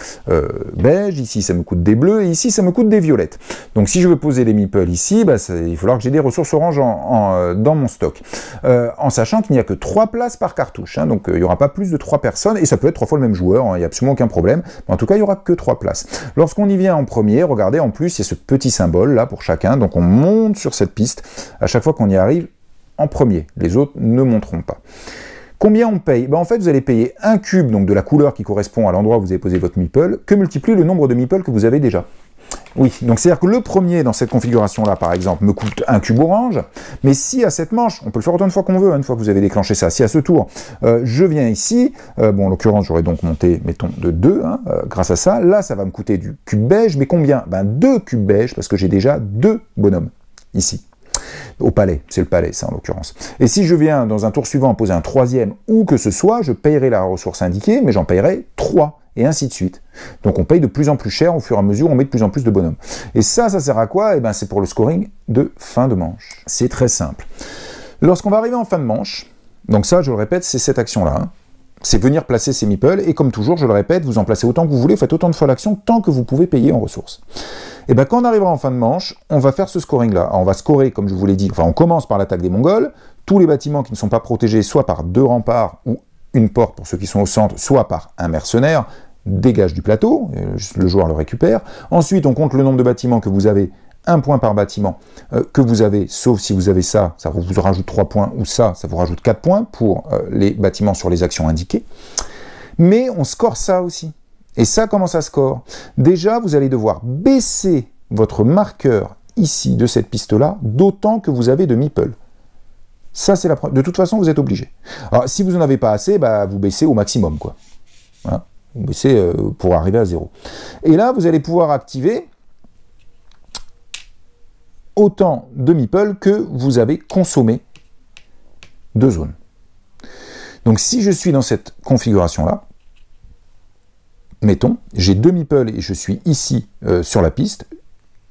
beiges, ici, ça me coûte des bleus, et ici, ça me coûte des violettes. Donc, si je veux poser des meeples ici, bah, il va falloir que j'ai des ressources oranges dans mon stock. En sachant qu'il n'y a que 3 places par cartouche. Hein, donc, il n'y aura pas plus de 3 personnes, et ça peut être 3 fois le même joueur, hein, il n'y a absolument aucun problème. Mais en tout cas, il n'y aura que 3 places. Lorsqu'on y vient en premier, regardez, en plus, il y a ce petit symbole là pour chacun. Donc, on monte sur cette piste à chaque fois qu'on y arrive en premier. Les autres ne monteront pas. Combien on paye? Ben en fait, vous allez payer un cube donc de la couleur qui correspond à l'endroit où vous avez posé votre meeple, que multiplie le nombre de meeples que vous avez déjà. Oui, donc c'est-à-dire que le premier dans cette configuration-là, par exemple, me coûte un cube orange, mais si à cette manche, on peut le faire autant de fois qu'on veut, hein, une fois que vous avez déclenché ça, si à ce tour, je viens ici, bon, en l'occurrence, j'aurais donc monté, mettons, de 2, hein, grâce à ça, là, ça va me coûter du cube beige, mais combien? Ben 2 cubes beige, parce que j'ai déjà 2 bonhommes, ici. Au palais, c'est le palais ça en l'occurrence. Et si je viens dans un tour suivant poser un 3e ou que ce soit, je payerai la ressource indiquée, mais j'en payerai 3, et ainsi de suite. Donc on paye de plus en plus cher au fur et à mesure, on met de plus en plus de bonhommes. Et ça sert à quoi? Eh ben c'est pour le scoring de fin de manche. C'est très simple. Lorsqu'on va arriver en fin de manche, donc ça je le répète, c'est cette action-là, hein. C'est venir placer ces meeples, et comme toujours, je le répète, vous en placez autant que vous voulez, faites autant de fois l'action, tant que vous pouvez payer en ressources. Et bien quand on arrivera en fin de manche, on va faire ce scoring-là. On va scorer, comme je vous l'ai dit, enfin on commence par l'attaque des Mongols, tous les bâtiments qui ne sont pas protégés, soit par 2 remparts ou une porte pour ceux qui sont au centre, soit par un mercenaire, dégagent du plateau, le joueur le récupère. Ensuite, on compte le nombre de bâtiments que vous avez, 1 point par bâtiment que vous avez, sauf si vous avez ça, ça vous rajoute 3 points, ou ça vous rajoute 4 points pour les bâtiments sur les actions indiquées. Mais on score ça aussi. Et ça, comment ça score? Déjà, vous allez devoir baisser votre marqueur ici, de cette piste-là, d'autant que vous avez de meeple. Ça, c'est la première. De toute façon, vous êtes obligé. Alors, si vous n'en avez pas assez, bah, vous baissez au maximum, quoi. Voilà. Vous baissez pour arriver à 0. Et là, vous allez pouvoir activer autant de meeple que vous avez consommé de zones. Donc, si je suis dans cette configuration-là, mettons, j'ai 2 meeples et je suis ici sur la piste.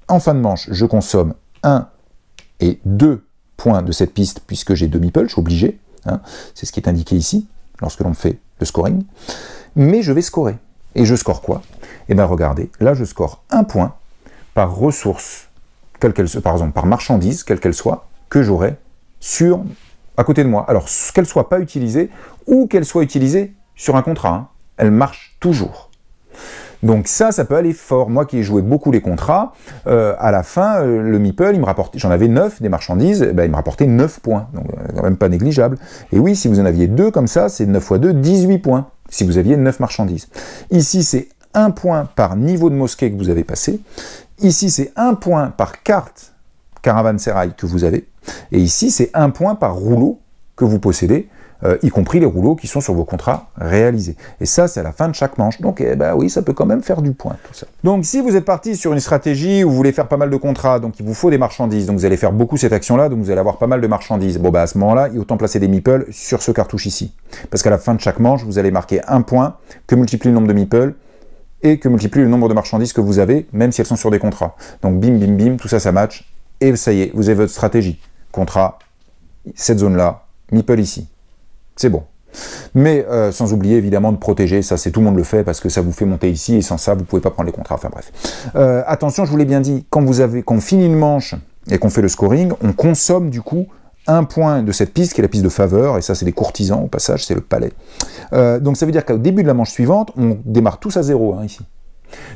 En fin de manche, je consomme 1 et 2 points de cette piste puisque j'ai 2 meeples, je suis obligé. Hein, c'est ce qui est indiqué ici lorsque l'on fait le scoring. Mais je vais scorer. Et je score quoi? Eh bien regardez, là je score 1 point par ressource, quelle qu'elle soit, par exemple par marchandise, quelle qu'elle soit, que j'aurai à côté de moi. Alors qu'elle soit pas utilisée ou qu'elle soit utilisée sur un contrat. Hein, elle marche toujours. Donc ça peut aller fort. Moi qui ai joué beaucoup les contrats, à la fin, le meeple, il me rapportait, j'en avais 9 des marchandises, ben, il me rapportait 9 points, donc quand même pas négligeable. Et oui, si vous en aviez 2 comme ça, c'est 9 x 2, 18 points, si vous aviez 9 marchandises. Ici, c'est 1 point par niveau de mosquée que vous avez passé. Ici, c'est 1 point par carte caravansérail que vous avez. Et ici, c'est 1 point par rouleau que vous possédez, y compris les rouleaux qui sont sur vos contrats réalisés. Et ça, c'est à la fin de chaque manche. Donc, eh ben oui, ça peut quand même faire du point, tout ça. Donc, si vous êtes parti sur une stratégie où vous voulez faire pas mal de contrats, donc il vous faut des marchandises, donc vous allez faire beaucoup cette action-là, donc vous allez avoir pas mal de marchandises. Bon, bah à ce moment-là, il est autant placer des meeples sur ce cartouche ici. Parce qu'à la fin de chaque manche, vous allez marquer 1 point que multiplie le nombre de meeples et que multiplie le nombre de marchandises que vous avez, même si elles sont sur des contrats. Donc, bim, bim, bim, tout ça, ça match. Et ça y est, vous avez votre stratégie. Contrat, cette zone-là, meeple ici. C'est bon. Mais sans oublier évidemment de protéger, ça c'est tout le monde le fait parce que ça vous fait monter ici et sans ça vous pouvez pas prendre les contrats, enfin bref. Attention, je vous l'ai bien dit, quand on finit une manche et qu'on fait le scoring, on consomme du coup un point de cette piste qui est la piste de faveur, et ça c'est des courtisans au passage, c'est le palais. Donc ça veut dire qu'au début de la manche suivante, on démarre tous à 0 hein, ici.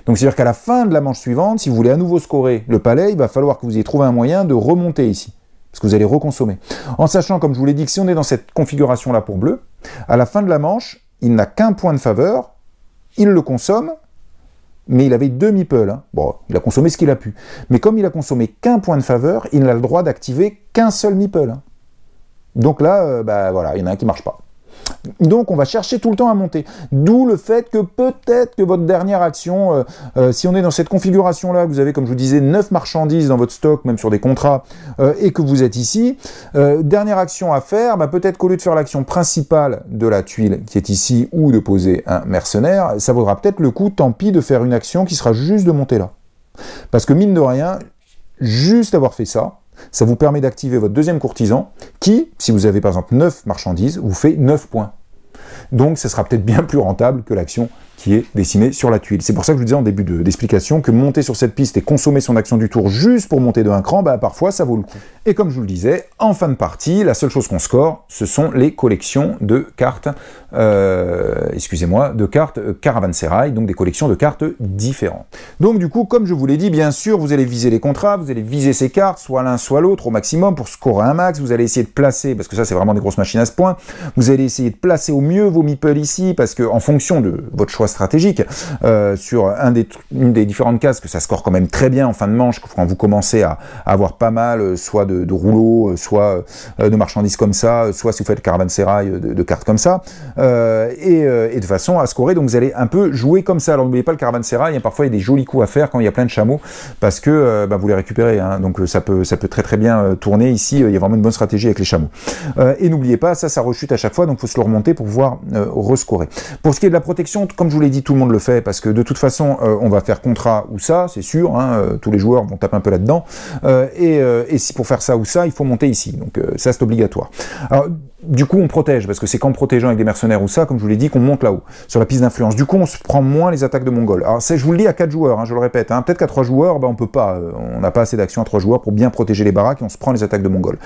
Donc c'est-à-dire qu'à la fin de la manche suivante, si vous voulez à nouveau scorer le palais, il va falloir que vous ayez trouvé un moyen de remonter ici, parce que vous allez reconsommer. En sachant, comme je vous l'ai dit, que si on est dans cette configuration-là pour bleu, à la fin de la manche, il n'a qu'un point de faveur, il le consomme, mais il avait 2 meeples. Hein. Bon, il a consommé ce qu'il a pu. Mais comme il a consommé qu'un point de faveur, il n'a le droit d'activer qu'un seul meeple. Hein. Donc là, voilà, il y en a un qui ne marche pas. Donc on va chercher tout le temps à monter. D'où le fait que peut-être que votre dernière action, si on est dans cette configuration-là, vous avez, comme je vous disais, 9 marchandises dans votre stock, même sur des contrats, et que vous êtes ici, dernière action à faire, peut-être qu'au lieu de faire l'action principale de la tuile qui est ici, ou de poser un mercenaire, ça vaudra peut-être le coup, tant pis, de faire une action qui sera juste de monter là. Parce que mine de rien, juste avoir fait ça, ça vous permet d'activer votre deuxième courtisan qui, si vous avez par exemple 9 marchandises, vous fait 9 points. Donc ça sera peut-être bien plus rentable que l'action qui est dessinée sur la tuile. C'est pour ça que je vous disais en début d'explication que monter sur cette piste et consommer son action du tour juste pour monter de un cran, parfois ça vaut le coup. Et comme je vous le disais, en fin de partie, la seule chose qu'on score, ce sont les collections de cartes, de cartes Caravansérail, donc des collections de cartes différentes. Donc du coup, comme je vous l'ai dit, bien sûr, vous allez viser les contrats, vous allez viser ces cartes, soit l'un soit l'autre au maximum pour scorer un max, vous allez essayer de placer, parce que ça c'est vraiment des grosses machines à ce point, vous allez essayer de placer au mieux vos meeples ici, parce que en fonction de votre choix stratégique, sur une des différentes cases, que ça score quand même très bien en fin de manche, quand vous commencez à avoir pas mal, soit de rouleaux, soit de marchandises comme ça, soit si vous faites Caravansérail de cartes comme ça, et de façon à scorer, donc vous allez un peu jouer comme ça. Alors n'oubliez pas le Caravansérail, parfois il y a des jolis coups à faire quand il y a plein de chameaux, parce que vous les récupérez, hein, donc ça peut très bien tourner ici, il y a vraiment une bonne stratégie avec les chameaux. Et n'oubliez pas, ça rechute à chaque fois, donc il faut se le remonter pour pouvoir rescorer. Pour ce qui est de la protection, comme je vous l'ai dit, tout le monde le fait, parce que de toute façon, on va faire contrat ou ça, c'est sûr, hein, tous les joueurs vont taper un peu là-dedans, et si pour faire ça ou ça, il faut monter ici, donc ça c'est obligatoire. Alors, du coup, on protège, parce que c'est qu'en protégeant avec des mercenaires ou ça, comme je vous l'ai dit, qu'on monte là-haut, sur la piste d'influence. Du coup, on se prend moins les attaques de Mongols. Alors, je vous le dis à 4 joueurs, hein, je le répète, hein, peut-être qu'à 3 joueurs, on peut pas, on n'a pas assez d'actions à 3 joueurs pour bien protéger les baraques, et on se prend les attaques de Mongols.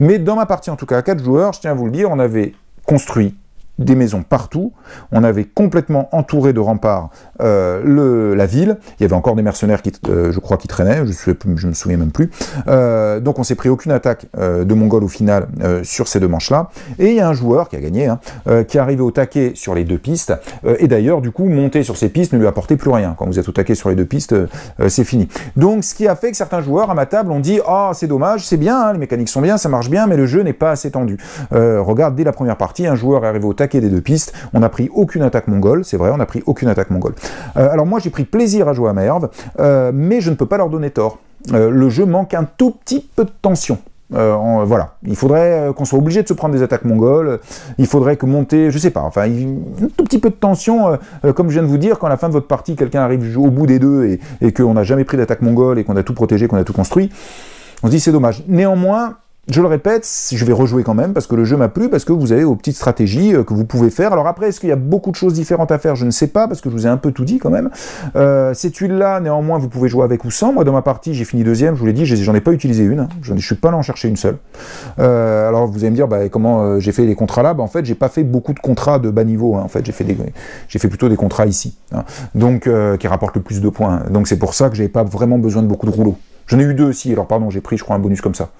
Mais dans ma partie, en tout cas, à 4 joueurs, je tiens à vous le dire, on avait construit des maisons partout, on avait complètement entouré de remparts la ville, il y avait encore des mercenaires qui, je crois, qui traînaient, je me souviens même plus, donc on s'est pris aucune attaque de Mongols au final sur ces 2 manches-là, et il y a un joueur qui a gagné, hein, qui est arrivé au taquet sur les 2 pistes, et d'ailleurs, du coup, monter sur ces pistes ne lui apportait plus rien. Quand vous êtes au taquet sur les 2 pistes, c'est fini. Donc, ce qui a fait que certains joueurs à ma table ont dit « Ah, c'est dommage, c'est bien, hein, les mécaniques sont bien, ça marche bien, mais le jeu n'est pas assez tendu. » Regarde, dès la première partie, un joueur est arrivé au taquet des 2 pistes, on n'a pris aucune attaque mongole, c'est vrai, on n'a pris aucune attaque mongole. Alors moi j'ai pris plaisir à jouer à Merv, mais je ne peux pas leur donner tort. Le jeu manque un tout petit peu de tension. Voilà, il faudrait qu'on soit obligé de se prendre des attaques mongoles, il faudrait que monter, je sais pas, enfin, un tout petit peu de tension, comme je viens de vous dire, quand à la fin de votre partie, quelqu'un arrive au bout des 2 et qu'on n'a jamais pris d'attaque mongole et qu'on a tout protégé, qu'on a tout construit, on se dit c'est dommage. Néanmoins, je le répète, je vais rejouer quand même, parce que le jeu m'a plu, parce que vous avez vos petites stratégies que vous pouvez faire. Alors après, est-ce qu'il y a beaucoup de choses différentes à faire? Je ne sais pas, parce que je vous ai un peu tout dit quand même. Ces tuiles-là, néanmoins, vous pouvez jouer avec ou sans. Moi, dans ma partie, j'ai fini 2e, je vous l'ai dit, j'en ai pas utilisé une. Hein. Je suis pas allé en chercher une seule. Alors vous allez me dire, comment j'ai fait les contrats là? En fait, j'ai pas fait beaucoup de contrats de bas niveau. Hein. En fait, j'ai fait plutôt des contrats ici. Hein. Donc, qui rapportent le plus de points. Donc c'est pour ça que j'avais pas vraiment besoin de beaucoup de rouleaux. J'en ai eu 2 aussi, alors pardon, j'ai pris, je crois, un bonus comme ça.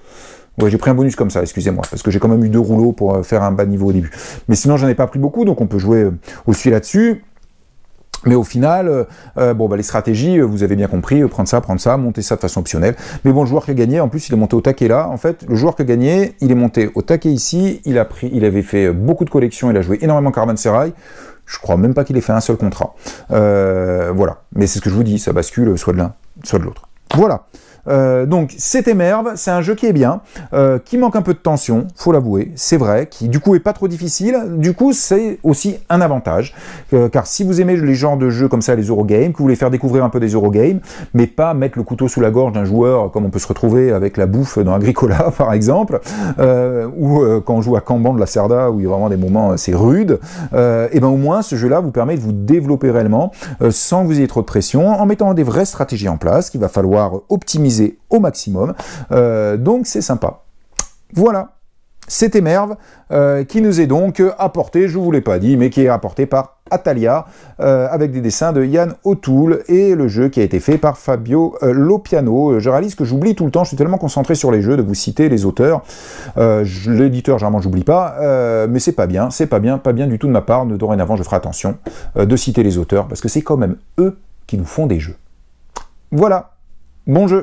Ouais, j'ai pris un bonus comme ça, excusez-moi, parce que j'ai quand même eu 2 rouleaux pour faire un bas niveau au début. Mais sinon, j'en ai pas pris beaucoup, donc on peut jouer aussi là-dessus. Mais au final, les stratégies, vous avez bien compris, prendre ça, monter ça de façon optionnelle. Mais bon, le joueur qui a gagné, en plus, il est monté au taquet là. En fait, le joueur qui a gagné, il est monté au taquet ici, il avait fait beaucoup de collections, il a joué énormément Caravansérail. Je crois même pas qu'il ait fait un seul contrat. Voilà. Mais c'est ce que je vous dis, ça bascule soit de l'un, soit de l'autre. Voilà. Donc c'était Merv, c'est un jeu qui est bien, qui manque un peu de tension, faut l'avouer, c'est vrai, qui du coup est pas trop difficile, du coup c'est aussi un avantage, car si vous aimez les genres de jeux comme ça, les Eurogames, que vous voulez faire découvrir un peu des Eurogames, mais pas mettre le couteau sous la gorge d'un joueur comme on peut se retrouver avec la bouffe dans Agricola par exemple, ou quand on joue à Kanban de la Cerda, où il y a vraiment des moments c'est rude, et ben au moins ce jeu-là vous permet de vous développer réellement, sans que vous ayez trop de pression, en mettant des vraies stratégies en place, qu'il va falloir optimiser au maximum, donc c'est sympa. Voilà, c'était Merv, qui nous est donc apporté, je vous l'ai pas dit, mais qui est apporté par Atalia, avec des dessins de Yann O'Toole, et le jeu qui a été fait par Fabio Lopiano. Je réalise que j'oublie tout le temps, je suis tellement concentré sur les jeux, de vous citer les auteurs. L'éditeur, généralement, j'oublie pas, mais c'est pas bien du tout de ma part. Dorénavant, je ferai attention de citer les auteurs, parce que c'est quand même eux qui nous font des jeux. Voilà, bon jeu!